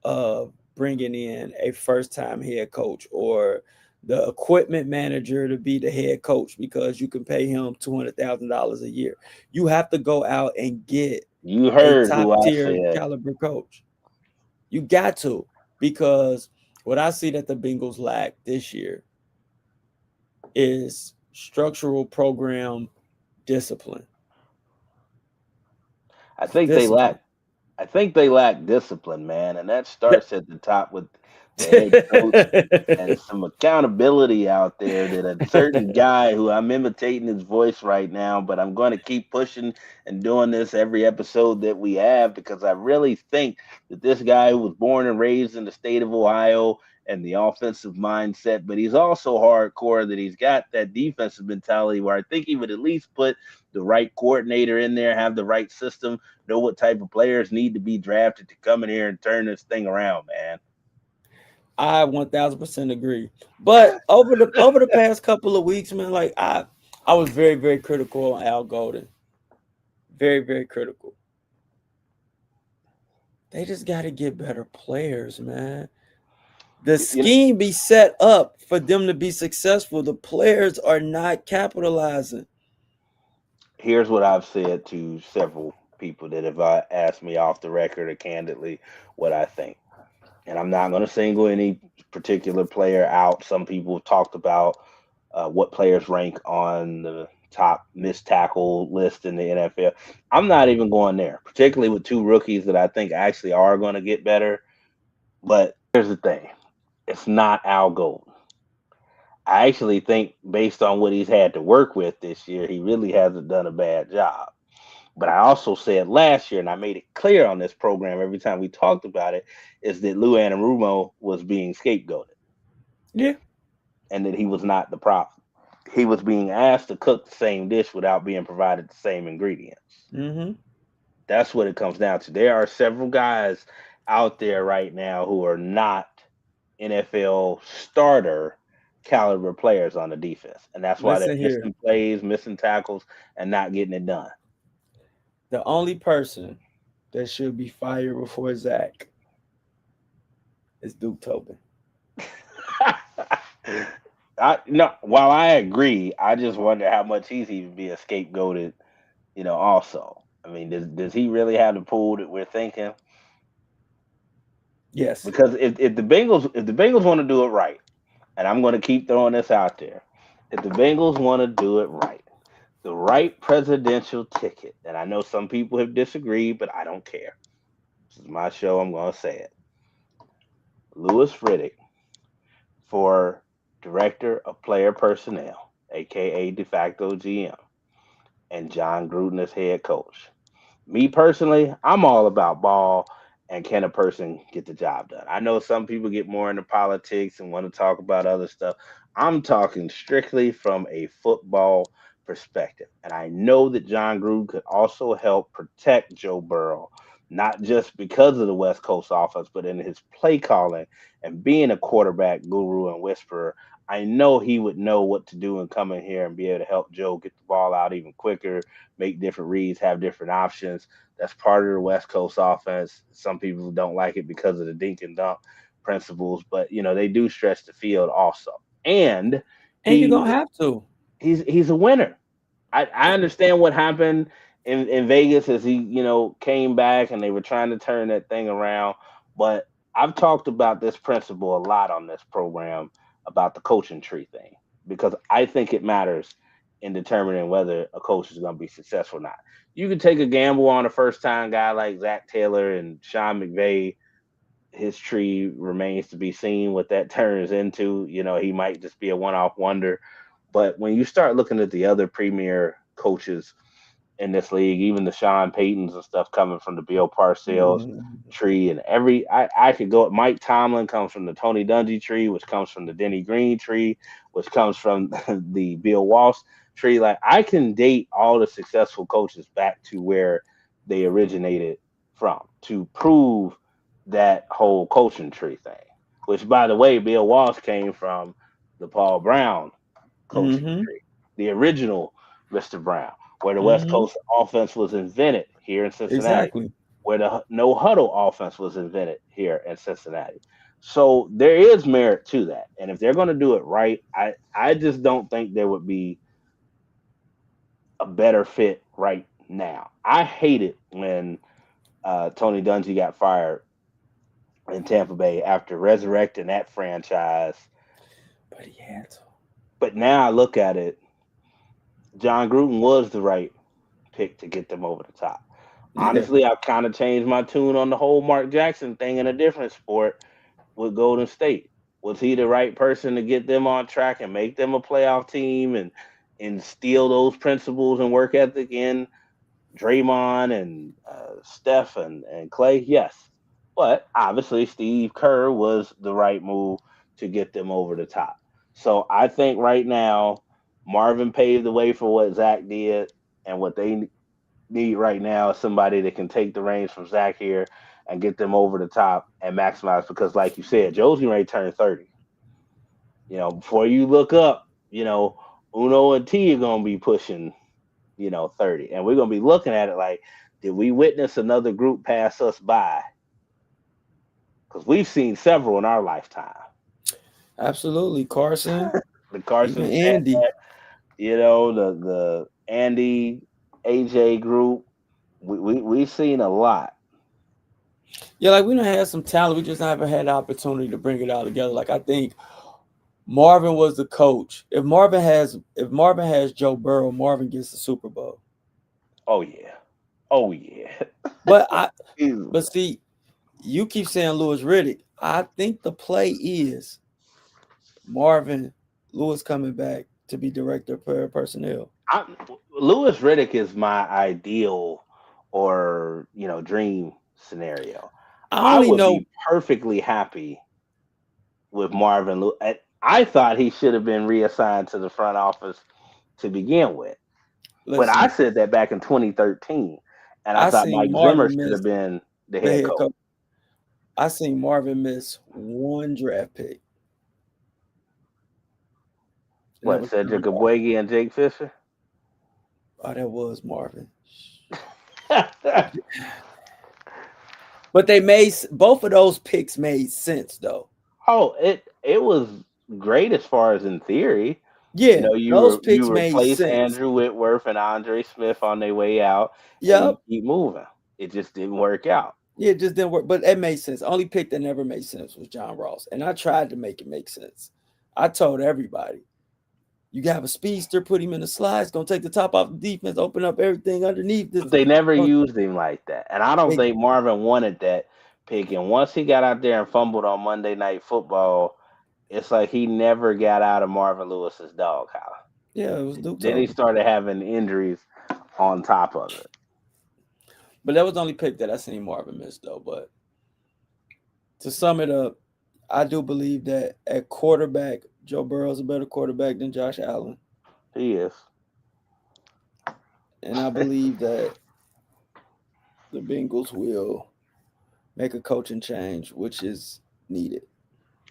of bringing in a first-time head coach or the equipment manager to be the head coach, because you can pay him $200,000 a year. You have to go out and get a top-tier caliber coach. You got to, because what I see that the Bengals lack this year is structural program discipline. I think they lack discipline, man, and that starts at the top with the head coach and some accountability out there. That a certain guy who I'm imitating his voice right now, but I'm going to keep pushing and doing this every episode that we have, because I really think that this guy who was born and raised in the state of Ohio and the offensive mindset, but he's also hardcore, that he's got that defensive mentality where I think he would at least put the right coordinator in there, have the right system, know what type of players need to be drafted to come in here and turn this thing around, man. I 1000% agree. But over the past couple of weeks, man, like I was very, very critical on Al Golden. Very, very critical. They just got to get better players, man. The You know, scheme be set up for them to be successful. The players are not capitalizing. here's what I've said to several people that have asked me off the record or candidly what I think. And I'm not going to single any particular player out. Some people have talked about what players rank on the top missed tackle list in the NFL. I'm not even going there, particularly with two rookies that I think actually are going to get better. But here's the thing, it's not Al Golden. I actually think, based on what he's had to work with this year, he really hasn't done a bad job. But I also said last year, and I made it clear on this program every time we talked about it, is that Lou Anarumo was being scapegoated Yeah. and that he was not the problem. He was being asked to cook the same dish without being provided the same ingredients. Mm-hmm. That's what it comes down to. There are several guys out there right now who are not NFL starter caliber players on the defense. And that's why they're Listen here. missing plays, missing tackles, and not getting it done. The only person that should be fired before Zach is Duke Tobin. While I agree, I just wonder how much he's even being scapegoated, also. I mean, does he really have the pool that we're thinking? Yes. Because if the Bengals want to do it right, and I'm going to keep throwing this out there, if the Bengals want to do it right, the right presidential ticket, and I know some people have disagreed, but I don't care. This is my show. I'm going to say it. Louis Riddick for Director of Player Personnel, aka de facto GM, and John Gruden as head coach. Me personally, I'm all about ball and can a person get the job done. I know some people get more into politics and want to talk about other stuff. I'm talking strictly from a football perspective. And I know that John Gruden could also help protect Joe Burrow, not just because of the West Coast offense, but in his play calling and being a quarterback guru and whisperer. I know he would know what to do and come in here and be able to help Joe get the ball out even quicker, make different reads, have different options. That's part of the West Coast offense. Some people don't like it because of the dink and dunk principles, but they do stretch the field also. And And you're he gonna have to. he's a winner. I understand what happened in Vegas as he, came back and they were trying to turn that thing around. But I've talked about this principle a lot on this program about the coaching tree thing because I think it matters in determining whether a coach is going to be successful or not. You can take a gamble on a first time guy like Zach Taylor and Sean McVay. His tree remains to be seen what that turns into. He might just be a one off wonder. But when you start looking at the other premier coaches in this league, even the Sean Paytons and stuff coming from the Bill Parcells Mhm. tree, and I could go. Mike Tomlin comes from the Tony Dungy tree, which comes from the Denny Green tree, which comes from the Bill Walsh tree. Like I can date all the successful coaches back to where they originated from to prove that whole coaching tree thing. Which, by the way, Bill Walsh came from the Paul Brown coaching Mhm. tree, the original Mr. Brown, where the West Mhm. Coast offense was invented here in Cincinnati, Exactly. where the no huddle offense was invented here in Cincinnati. So there is merit to that. And if they're going to do it right, I just don't think there would be a better fit right now. I hate it when Tony Dungy got fired in Tampa Bay after resurrecting that franchise. But he had to. But now I look at it, John Gruden was the right pick to get them over the top. Yeah. Honestly, I've kind of changed my tune on the whole Mark Jackson thing in a different sport with Golden State. Was he the right person to get them on track and make them a playoff team and instill those principles and work ethic in Draymond and Steph and Clay? Yes. But obviously, Steve Kerr was the right move to get them over the top. So I think right now, Marvin paved the way for what Zach did, and what they need right now is somebody that can take the reins from Zach here and get them over the top and maximize. Because, like you said, Josie Ray turned 30. Before you look up, Uno and T are gonna be pushing, 30, and we're gonna be looking at it like, did we witness another group pass us by? Because we've seen several in our lifetime. Absolutely, Carson, The even Carson, Andy. the Andy, AJ group. We've seen a lot. Yeah, like we don't have some talent. We just never had the opportunity to bring it all together. Like I think Marvin was the coach. If Marvin has Joe Burrow, Marvin gets the Super Bowl. Oh yeah. But see, you keep saying Louis Riddick. I think the play is Marvin Lewis coming back to be director of player personnel. Louis Riddick is my ideal or dream scenario. I only would know be perfectly happy with Marvin Lewis. I thought he should have been reassigned to the front office to begin with. But I said that back in 2013, and I thought Mike Zimmer should have been the head coach. I seen Marvin miss one draft pick. What, Cedric Abwegi and Jake Fisher? Oh, that was Marvin. But both of those picks made sense though. Oh, it was great as far as in theory. Yeah, you replace Andrew Whitworth and Andre Smith on their way out. Yeah, and you keep moving. It just didn't work out. Yeah, it just didn't work. But it made sense. The only pick that never made sense was John Ross, and I tried to make it make sense. I told everybody, you got to have a speedster, put him in the slides, gonna take the top off the defense, open up everything underneath. But they never used him like that, and I don't think Marvin wanted that pick. And once he got out there and fumbled on Monday Night Football, it's like he never got out of Marvin Lewis's doghouse. Yeah, it was Duke. Then he started having injuries on top of it. But that was the only pick that I seen Marvin miss, though. But to sum it up, I do believe that at quarterback, Joe Burrow is a better quarterback than Josh Allen. He is. And I believe that the Bengals will make a coaching change, which is needed.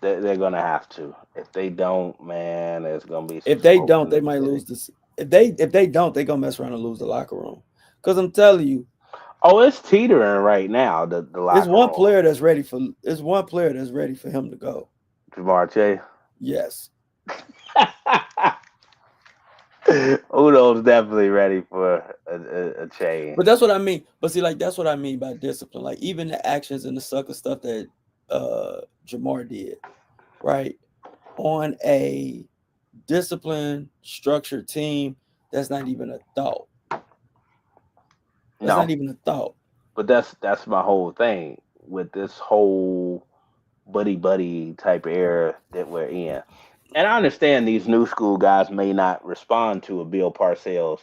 They're going to have to. If they don't, man, it's going to be. If they don't, they might lose this. If they don't, they're going to mess around and lose the locker room. Because I'm telling you. Oh, it's teetering right now. The locker There's one room. player that's ready for. There's one player that's ready for him to go. Jamar Chase. Yes. Udo's definitely ready for a change. But that's what I mean. But see, like that's what I mean by discipline. Like even the actions and the sucker stuff that Jamar did, right? On a disciplined, structured team, that's not even a thought. That's not even a thought. But that's my whole thing with this whole buddy type of era that we're in. And I understand these new school guys may not respond to a Bill Parcells,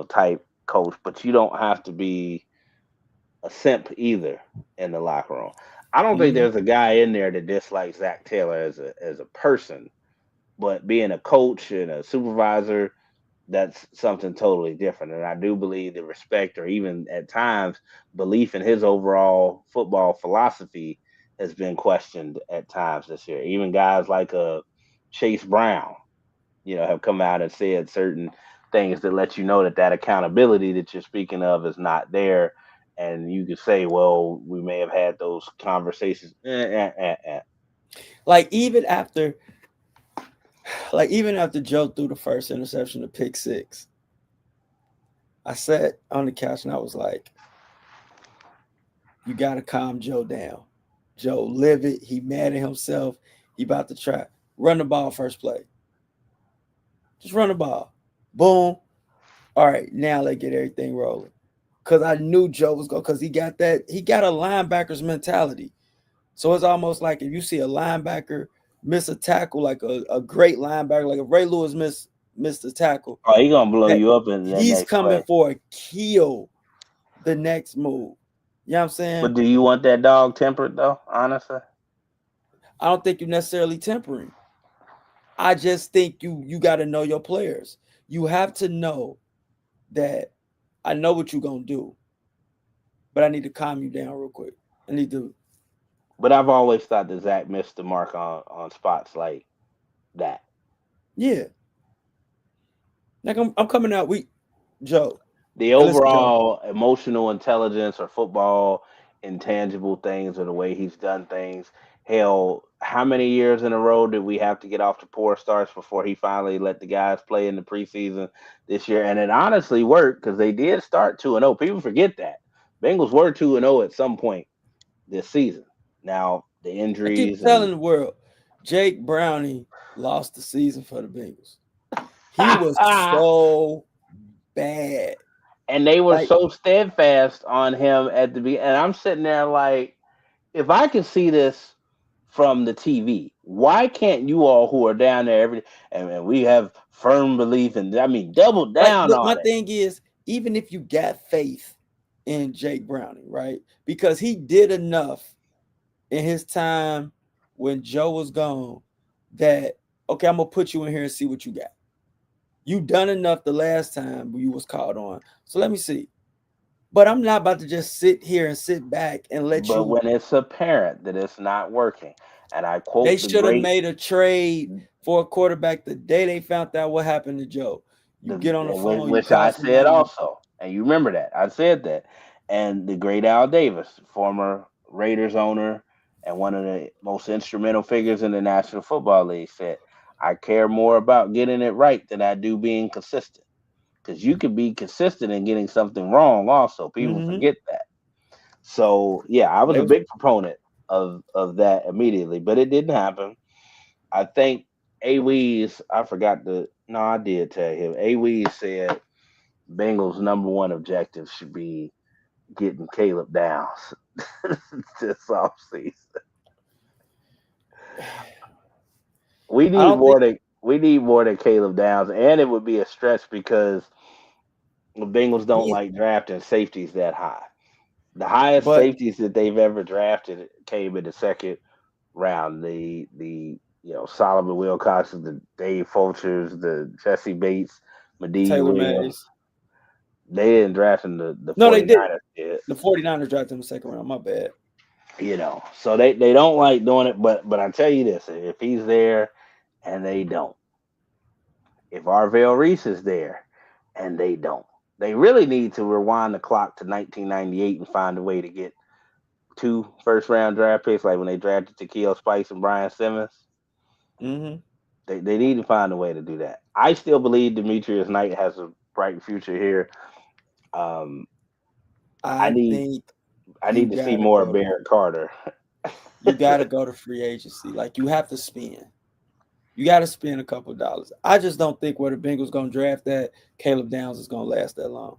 type coach, but you don't have to be a simp either in the locker room. I don't think there's a guy in there that dislikes Zach Taylor as a person, but being a coach and a supervisor, that's something totally different. And I do believe the respect or even at times belief in his overall football philosophy has been questioned at times this year. Even guys like Chase Brown, have come out and said certain things that let you know that accountability that you're speaking of is not there. And you could say, well, we may have had those conversations. Like even after Joe threw the first interception to pick six, I sat on the couch and I was like, you got to calm Joe down. Joe livid. He mad at himself. He about to try. Run the ball first play. Just run the ball. Boom. All right, now let's get everything rolling. Because I knew Joe was going, because he got a linebacker's mentality. So it's almost like if you see a linebacker miss a tackle, like a great linebacker, like if Ray Lewis missed a tackle. Oh, he's going to blow you up in that he's next coming play. for a kill the next move. You know what I'm saying? But do you want that dog tempered, though, honestly? I don't think you're necessarily tempering. I just think you got to know your players. You have to know that I know what you're going to do. but I need to calm you down real quick. I need to. But I've always thought that Zach missed the mark on spots like that. Yeah. Like I'm coming out. Joe. The Hey, listen, Joe. overall emotional intelligence or football intangible things or the way he's done things. Hell, how many years in a row did we have to get off to poor starts before he finally let the guys play in the preseason this year? And it honestly worked because they did start 2-0. People forget that. Bengals were 2-0 at some point this season. Now, the I keep injuries telling and the world, Jake Browning lost the season for the Bengals. He was so bad. and they were Like, so steadfast on him at the beginning. And I'm sitting there like, if I can see this from the TV, why can't you all who are down there and we have firm belief and double but down look, my on it. thing is, even if you got faith in Jake Browning, right? Because he did enough in his time when Joe was gone that, okay, I'm gonna put you in here and see what you got. You done enough the last time you was called on. So let me see. But I'm not about to just sit here and sit back and let But you. when it's apparent that it's not working, and I They quote the should have great made a trade for a quarterback the day they found out what happened to Joe. You the get on the phone, you which call I said somebody. also, and you remember that I said that, and the great Al Davis, former Raiders owner and one of the most instrumental figures in the National Football League, said, "I care more about getting it right than I do being consistent." Because you could be consistent in getting something wrong, also people Mm-hmm. forget that. So yeah, I was They a was, big proponent of that immediately, but it didn't happen. I think Awees, I forgot to. No, I did tell him. Awees said Bengals' number one objective should be getting Caleb Downs this offseason. We I need don't think, more than Caleb Downs, and it would be a stretch because the Bengals don't he, like drafting safeties that high. The highest but safeties that they've ever drafted came in the second round. Solomon Wilcoxes, the Dave Fulchers, the Jesse Bates, Medee Taylor Williams. Mays. They didn't draft him. The No, they did. 49ers did. The 49ers drafted in the second round. My bad. So they don't like doing it. But I tell you this: if he's there and they don't, if Arvell Reese is there and they don't, they really need to rewind the clock to 1998 and find a way to get 2 first round draft picks, like when they drafted Takeo Spice and Brian Simmons. Mm-hmm. They need to find a way to do that. I still believe Demetrius Knight has a bright future here. Um, I I need think I you need to see gotta more of go to Barrett Carter. you gotta go to free agency. Like you have to spend. You got to spend a couple of dollars. I just don't think where the Bengals gonna draft that Caleb Downs is gonna last that long.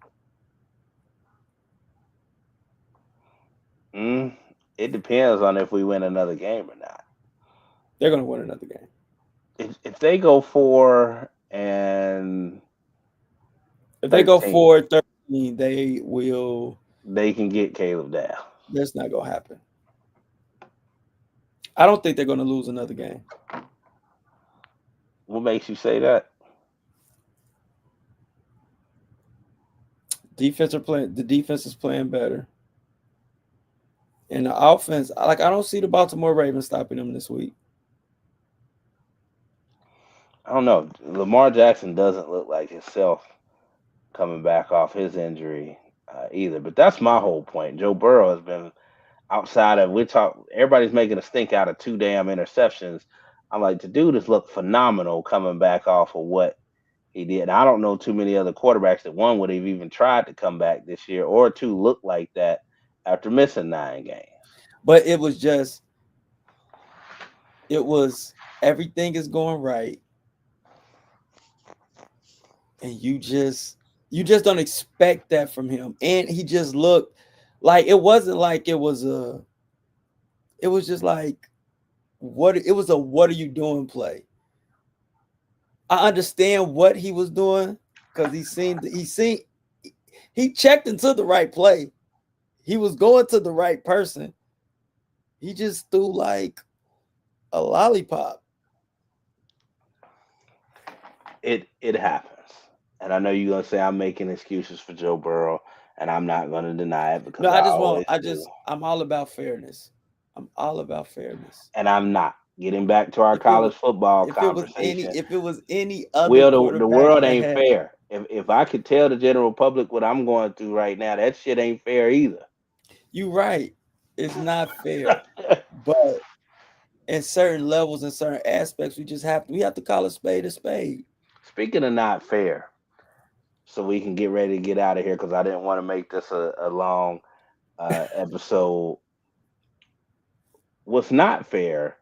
Mm, it depends on if we win another game or not. They're gonna win another game. If they go 4-13, If they go 4-13, they will. they can get Caleb Downs. That's not gonna happen. I don't think they're gonna lose another game. What makes you say that? The defense is playing better. And the offense, I don't see the Baltimore Ravens stopping them this week. I don't know. Lamar Jackson doesn't look like himself coming back off his injury either. But that's my whole point. Joe Burrow has been outside of everybody's making a stink out of 2 damn interceptions. I'm like, the dude has looked phenomenal coming back off of what he did. And I don't know too many other quarterbacks that one would have even tried to come back this year or two look like that after missing 9 games. But it was everything is going right. And you just don't expect that from him. And he just looked like it wasn't like it was just like what are you doing play. I understand what he was doing because he checked into the right play. He was going to the right person. He just threw like a lollipop. It happens. And I know you're gonna say I'm making excuses for Joe Burrow, and I'm not going to deny it because No, I always do. I'm all about fairness. I'm all about fairness. And I'm not. Getting back to our If it college was football conversation, if it was any other Will, the quarterback world that ain't had fair. If I could tell the general public what I'm going through right now, that shit ain't fair either. you right, it's not fair. But in certain levels, in certain aspects, we have to call a spade a spade. Speaking of not fair, so we can get ready to get out of here because I didn't want to make this a long episode. What's not fair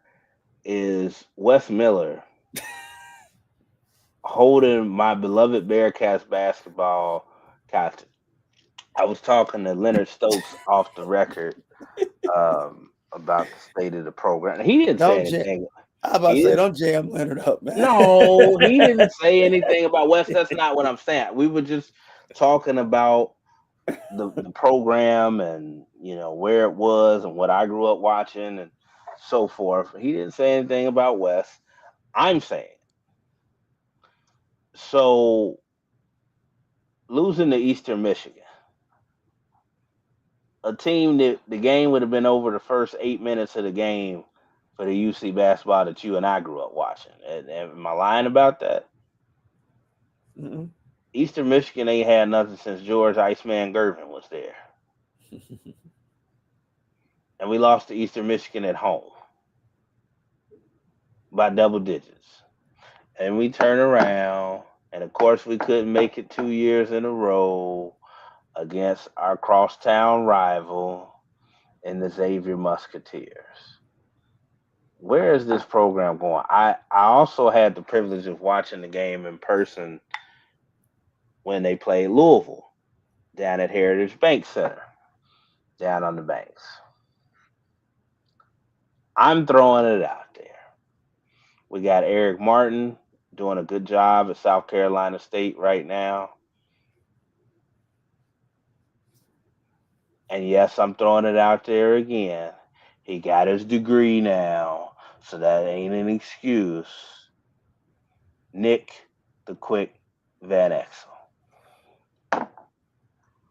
is Wes Miller holding my beloved Bearcats basketball captain. I was talking to Leonard Stokes off the record about the state of the program. He didn't say Don't jam. anything. I about to He say, didn't. don't jam Leonard up, man. No, he didn't say anything about West. That's not what I'm saying. We were just talking about the program and where it was and what I grew up watching and so forth. He didn't say anything about West. I'm saying so losing to Eastern Michigan, a team that the game would have been over the first 8 minutes of the game for the UC basketball that you and I grew up watching. Am I lying about that? Mm-mm. Eastern Michigan ain't had nothing since George Iceman Gervin was there. And we lost to Eastern Michigan at home by double digits. And we turn around, and of course, we couldn't make it 2 years in a row against our crosstown rival in the Xavier Musketeers. Where is this program going? I also had the privilege of watching the game in person when they played Louisville down at Heritage Bank Center, down on the banks. I'm throwing it out there. We got Eric Martin doing a good job at South Carolina State right now. And yes, I'm throwing it out there again. He got his degree now, so that ain't an excuse. Nick the Quick Van Exel.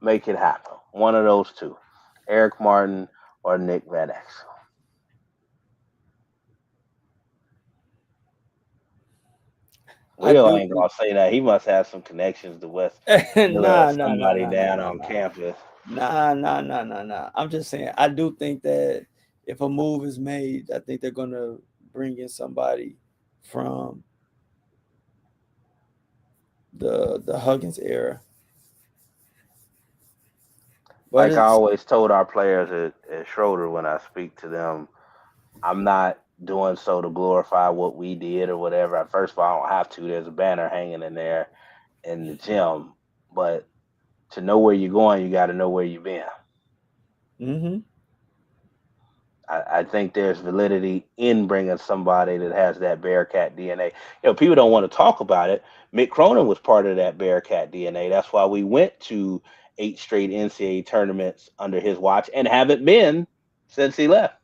Make it happen. One of those two. Eric Martin or Nick Van Exel. Will ain't gonna say that. He must have some connections to West Miller or somebody down on campus. Nah. I'm just saying, I do think that if a move is made, I think they're gonna bring in somebody from the Huggins era. But Like I always told our players at Schroeder when I speak to them, I'm not doing so to glorify what we did or whatever. First of all, I don't have to. There's a banner hanging in there in the gym. But to know where you're going, you got to know where you've been. mm-hmm. I think there's validity in bringing somebody that has that Bearcat DNA. People don't want to talk about it. Mick Cronin was part of that Bearcat DNA. That's why we went to 8 straight NCAA tournaments under his watch and haven't been since he left.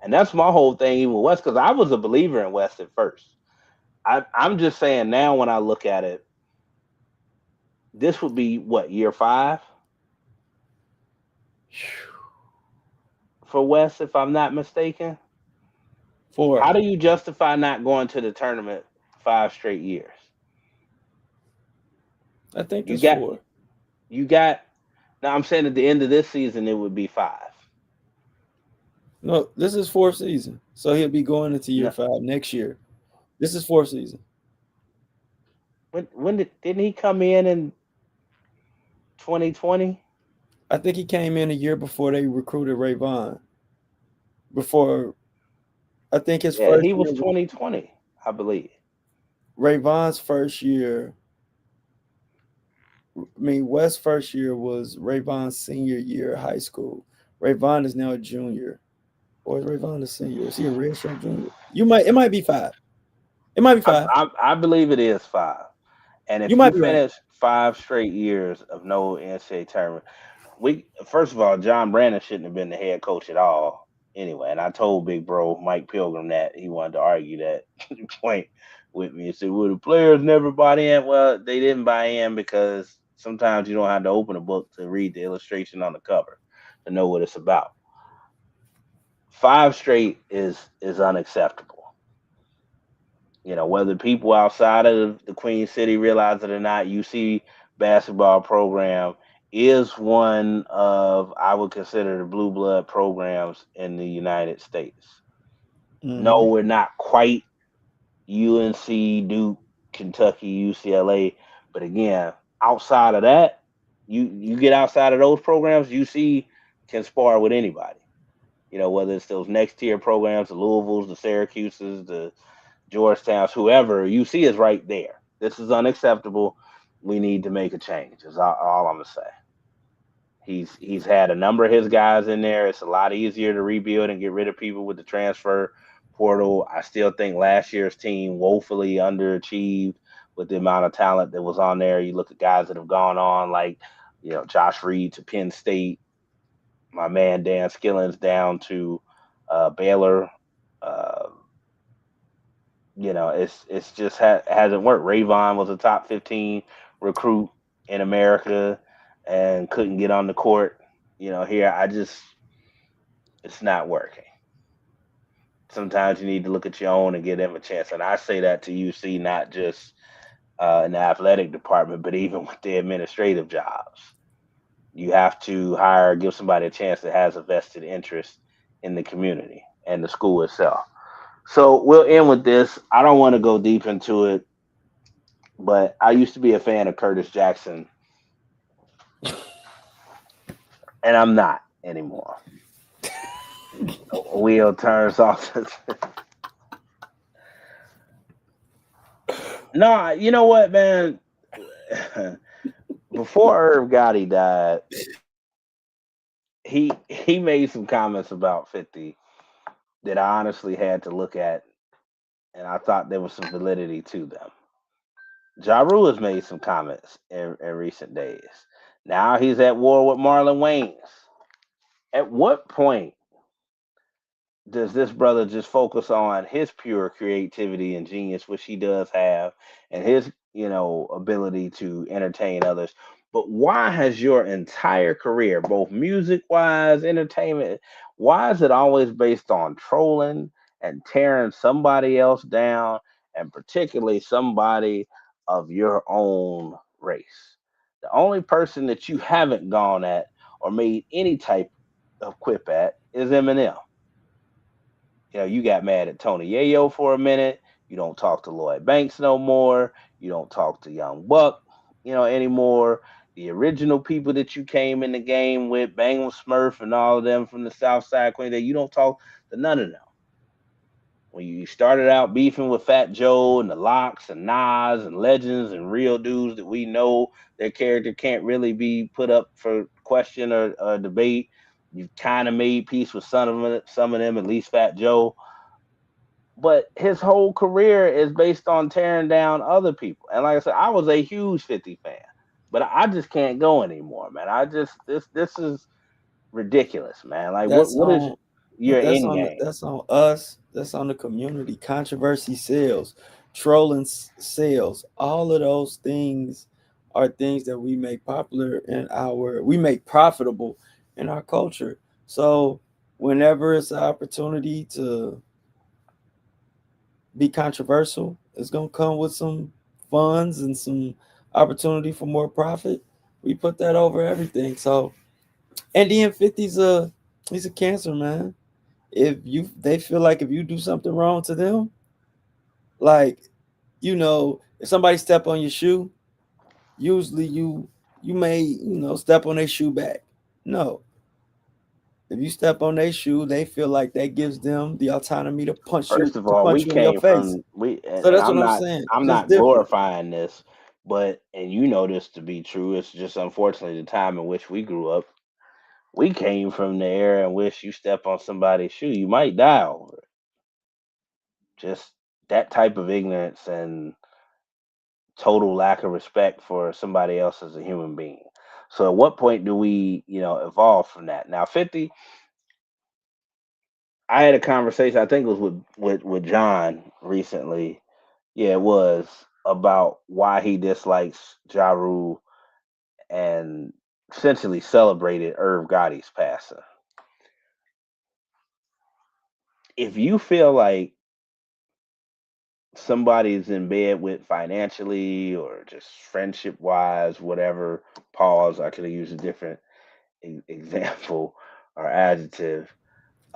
And that's my whole thing, even with West, because I was a believer in West at first. I'm just saying now when I look at it, this would be what, year 5 for West, if I'm not mistaken. 4. How do you justify not going to the tournament 5 straight years? I think You it's got 4. you got now I'm saying at the end of this season it would be 5. No, this is 4th season, so he'll be going into year 5 next year. This is 4th season. When didn't he come in 2020? I think he came in a year before they recruited Ray Vaughn. Before, I think his first he was year, 2020, I believe. Ray Vaughn's first year. I mean, West's first year was Ray Vaughn's senior year of high school. Ray Vaughn is now a junior. Or is Ray Vaughn a senior? Is he a redshirt junior? It might be 5. It might be 5. I believe it is 5. And if You you might be right. finish 5 straight years of no NCAA tournament, first of all, John Brandon shouldn't have been the head coach at all anyway. And I told Big Bro Mike Pilgrim that he wanted to argue that point with me. He said, well, the players never bought in. Well, they didn't buy in because Sometimes you don't have to open a book to read the illustration on the cover to know what it's about. 5 straight is unacceptable. Whether people outside of the Queen City realize it or not, UC basketball program is one of, I would consider, the blue blood programs in the United States. No, Mm-hmm. we're not quite UNC, Duke, Kentucky, UCLA, but again, outside of that, you get outside of those programs, UC can spar with anybody. Whether it's those next tier programs, the Louisvilles, the Syracuses, the Georgetowns, whoever, UC is right there. This is unacceptable. We need to make a change. Is all I'm gonna say. He's had a number of his guys in there. It's a lot easier to rebuild and get rid of people with the transfer portal. I still think last year's team woefully underachieved with the amount of talent that was on there. You look at guys that have gone on, like Josh Reed to Penn State, my man Dan Skillins down to Baylor. Uh, it's just hasn't worked. Rayvon was a top 15 recruit in America and couldn't get on the court. Here it's not working. Sometimes you need to look at your own and give them a chance. And I say that to UC, not just in the athletic department, but even with the administrative jobs. You have to give somebody a chance that has a vested interest in the community and the school itself. So we'll end with this. I don't want to go deep into it, but I used to be a fan of Curtis Jackson, and I'm not anymore. Wheel turns off. No, you know what, man? Before Irv Gotti died, he made some comments about 50 that I honestly had to look at, and I thought there was some validity to them. Ja Rule has made some comments in recent days. Now he's at war with Marlon Wayans. At what point does this brother just focus on his pure creativity and genius, which he does have, and his, ability to entertain others? But why has your entire career, both music wise, entertainment, why is it always based on trolling and tearing somebody else down, and particularly somebody of your own race? The only person that you haven't gone at or made any type of quip at is Eminem. You got mad at Tony Yayo for a minute. You don't talk to Lloyd Banks no more. You don't talk to Young Buck, anymore. The original people that you came in the game with, Bangles Smurf and all of them from the South Side Queen, that you don't talk to none of them. When you started out beefing with Fat Joe and the Locks and Nas and legends and real dudes that we know their character can't really be put up for question or debate, you kind of made peace with some of them, at least Fat Joe. But his whole career is based on tearing down other people. And like I said, I was a huge 50 fan, but I just can't go anymore, man. This is ridiculous, man. Like That's what is on your that's end on game? that's on us. That's on the community. Controversy sells, trolling sells. All of those things are things that we make popular we make profitable in our culture. So whenever it's an opportunity to be controversial, it's gonna come with some funds and some opportunity for more profit. We put that over everything. So and then 50's he's a cancer, man. If they feel like if you do something wrong to them, like if somebody step on your shoe, usually you may step on their shoe back. No, if you step on their shoe, they feel like that gives them the autonomy to punch you First of all, we in your came face. from we, So and that's what I'm saying. I'm It's not different. glorifying this, but and you know this to be true. It's just unfortunately the time in which we grew up. We came from the era in which you step on somebody's shoe, you might die over it. Just that type of ignorance and total lack of respect for somebody else as a human being. So at what point do we, evolve from that? Now, 50, I had a conversation, I think it was with John recently. Yeah, it was about why he dislikes Ja Rule and essentially celebrated Irv Gotti's passing. If you feel like somebody's in bed with financially or just friendship wise, whatever, pause, I could have used a different example or adjective.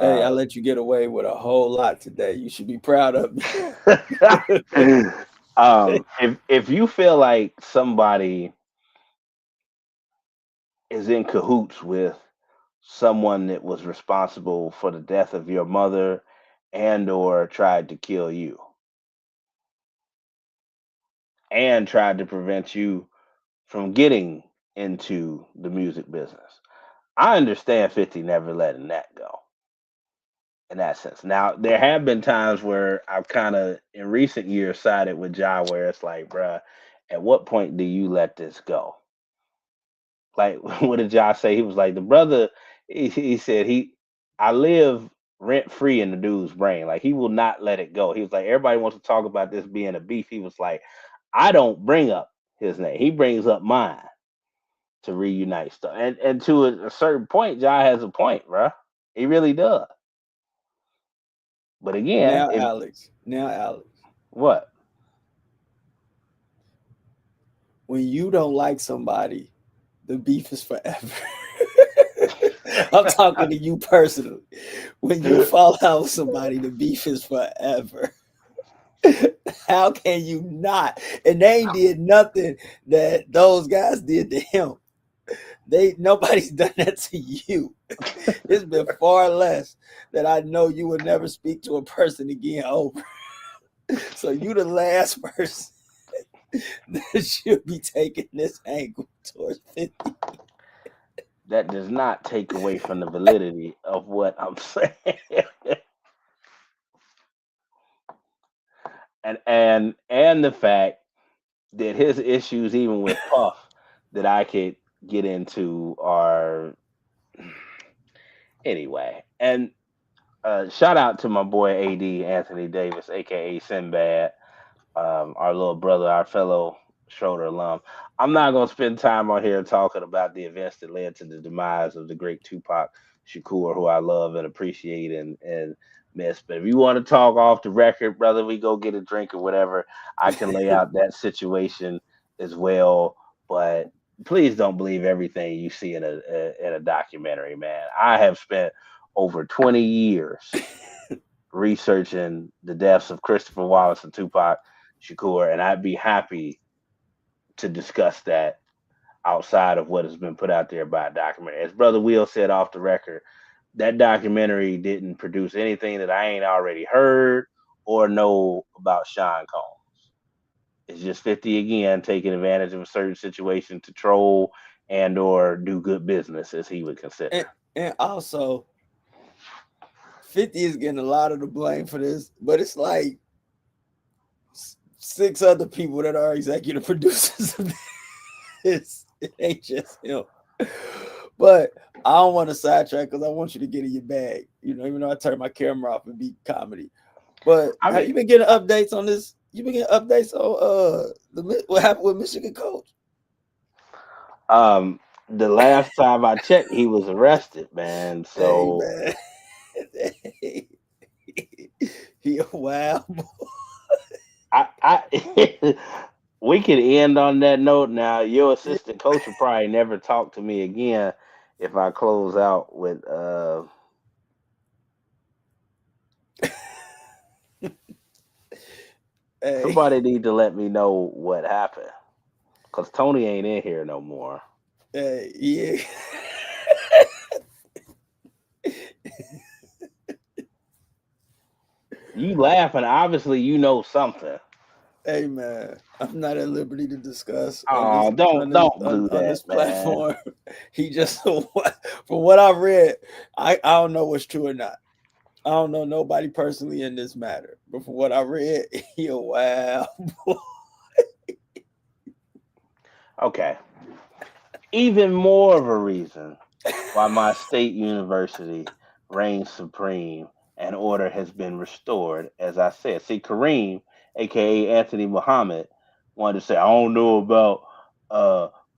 Hey, I let you get away with a whole lot today. You should be proud of me. If you feel like somebody is in cahoots with someone that was responsible for the death of your mother and or tried to kill you and tried to prevent you from getting into the music business, I understand 50 never letting that go in that sense. Now, there have been times where I've kind of in recent years sided with Ja where it's like, bruh, at what point do you let this go? Like, what did Ja say? He was like, the brother, he said, I live rent free in the dude's brain. Like, he will not let it go. He was like, everybody wants to talk about this being a beef. He was like, I don't bring up his name. He brings up mine to reunite stuff. And to a certain point, Ja has a point, bruh. He really does. But again, Now, if Alex, what? when you don't like somebody, the beef is forever. I'm talking to you personally. When you fall out with somebody, the beef is forever. How can you not? And they ain't did nothing that those guys did to him. Nobody's done that to you. It's been far less that I know you would never speak to a person again over. So you the last person that should be taking this angle towards 50. That does not take away from the validity of what I'm saying. And the fact that his issues, even with Puff, that I could get into are anyway. And shout out to my boy AD Anthony Davis, aka Sinbad, our little brother, our fellow Schroeder alum. I'm not gonna spend time on here talking about the events that led to the demise of the great Tupac Shakur, who I love and appreciate and miss. But if you want to talk off the record, brother, we go get a drink or whatever. I can lay out that situation as well. But please don't believe everything you see in a documentary, man. I have spent over 20 years researching the deaths of Christopher Wallace and Tupac Shakur, and I'd be happy to discuss that outside of what has been put out there by a documentary. As Brother Will said off the record, that documentary didn't produce anything that I ain't already heard or know about Sean Combs. It's just 50 again taking advantage of a certain situation to troll and or do good business, as he would consider. And also, 50 is getting a lot of the blame for this, but it's like 6 other people that are executive producers of this. It ain't just him. But I don't want to sidetrack because I want you to get in your bag. You know, even though I turn my camera off and be comedy. But have you been getting updates on this? You been getting updates on what happened with Michigan coach? The last time I checked, he was arrested, man. So hey, man. He a wild boy. We could end on that note now. Your assistant coach will probably never talk to me again if I close out with Hey. Somebody need to let me know what happened. Cause Tony ain't in here no more. Hey, yeah. You laughing, obviously you know something. Hey man, I'm not at liberty to discuss Oh, don't do that, this platform. Man. He just, from what I read, I don't know what's true or not. I don't know nobody personally in this matter, but from what I read, he a wild boy. Okay. Even more of a reason why my state university reigns supreme and order has been restored. As I said, see, Kareem, aka Anthony Muhammad, wanted to say, I don't know about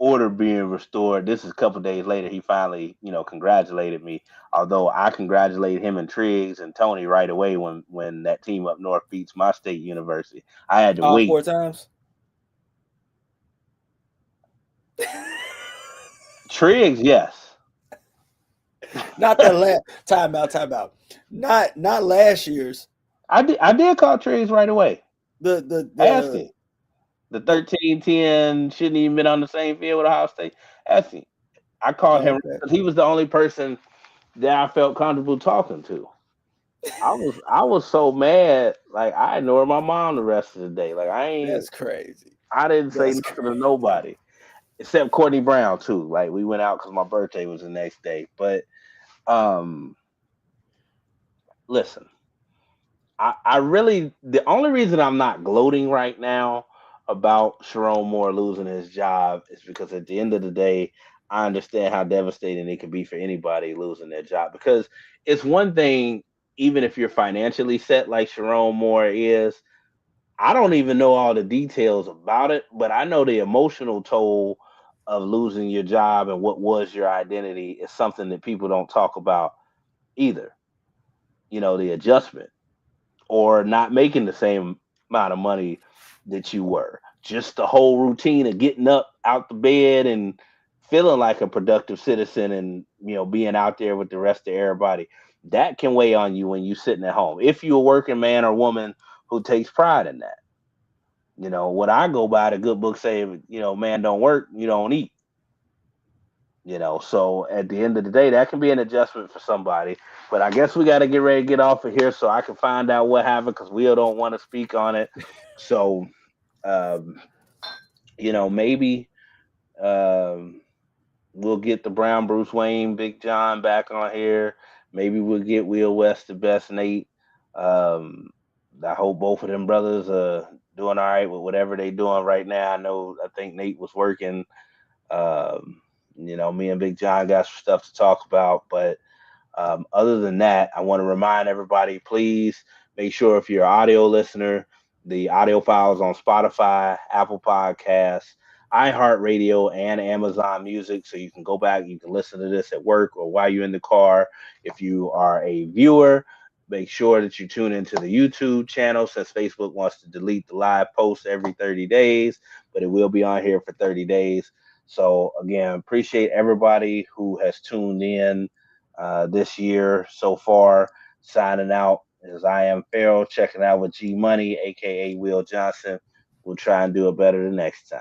order being restored. This is a couple days later. He finally, congratulated me. Although I congratulated him and Triggs and Tony right away when that team up north beats my state university. I had to All wait 4 times. Triggs, yes. Not that last time out. Not last year's. I did call Triggs right away. Ask him. The The 13-10 shouldn't even been on the same field with Ohio State. Ask him. I called him because he was the only person that I felt comfortable talking to. I was so mad, like I ignored my mom the rest of the day. Like That's crazy. I didn't say nothing to nobody except Courtney Brown too. Like we went out because my birthday was the next day. But listen, I really the only reason I'm not gloating right now about Sherrone Moore losing his job is because at the end of the day, I understand how devastating it can be for anybody losing their job. Because it's one thing, even if you're financially set like Sherrone Moore is, I don't even know all the details about it, but I know the emotional toll of losing your job and what was your identity is something that people don't talk about either. The adjustment or not making the same amount of money that you were. Just the whole routine of getting up out the bed and feeling like a productive citizen and being out there with the rest of everybody. That can weigh on you when you're sitting at home. If you're a working man or woman who takes pride in that. What I go by, the good book say, man don't work, you don't eat. So at the end of the day, that can be an adjustment for somebody. But I guess we got to get ready to get off of here so I can find out what happened because we don't want to speak on it. So, maybe we'll get the Brown Bruce Wayne, Big John back on here. Maybe we'll get Will West, the best Nate. I hope both of them brothers are doing all right with whatever they're doing right now. I think Nate was working. Me and Big John got some stuff to talk about, but other than that, I want to remind everybody, please make sure if you're an audio listener, the audio files on Spotify, Apple Podcasts, iHeartRadio, and Amazon Music. So you can go back, you can listen to this at work or while you're in the car. If you are a viewer, make sure that you tune into the YouTube channel since Facebook wants to delete the live posts every 30 days, but it will be on here for 30 days. So again, appreciate everybody who has tuned in this year so far. Signing out as I am Farrell, checking out with G Money, aka Will Johnson. We'll try and do it better the next time.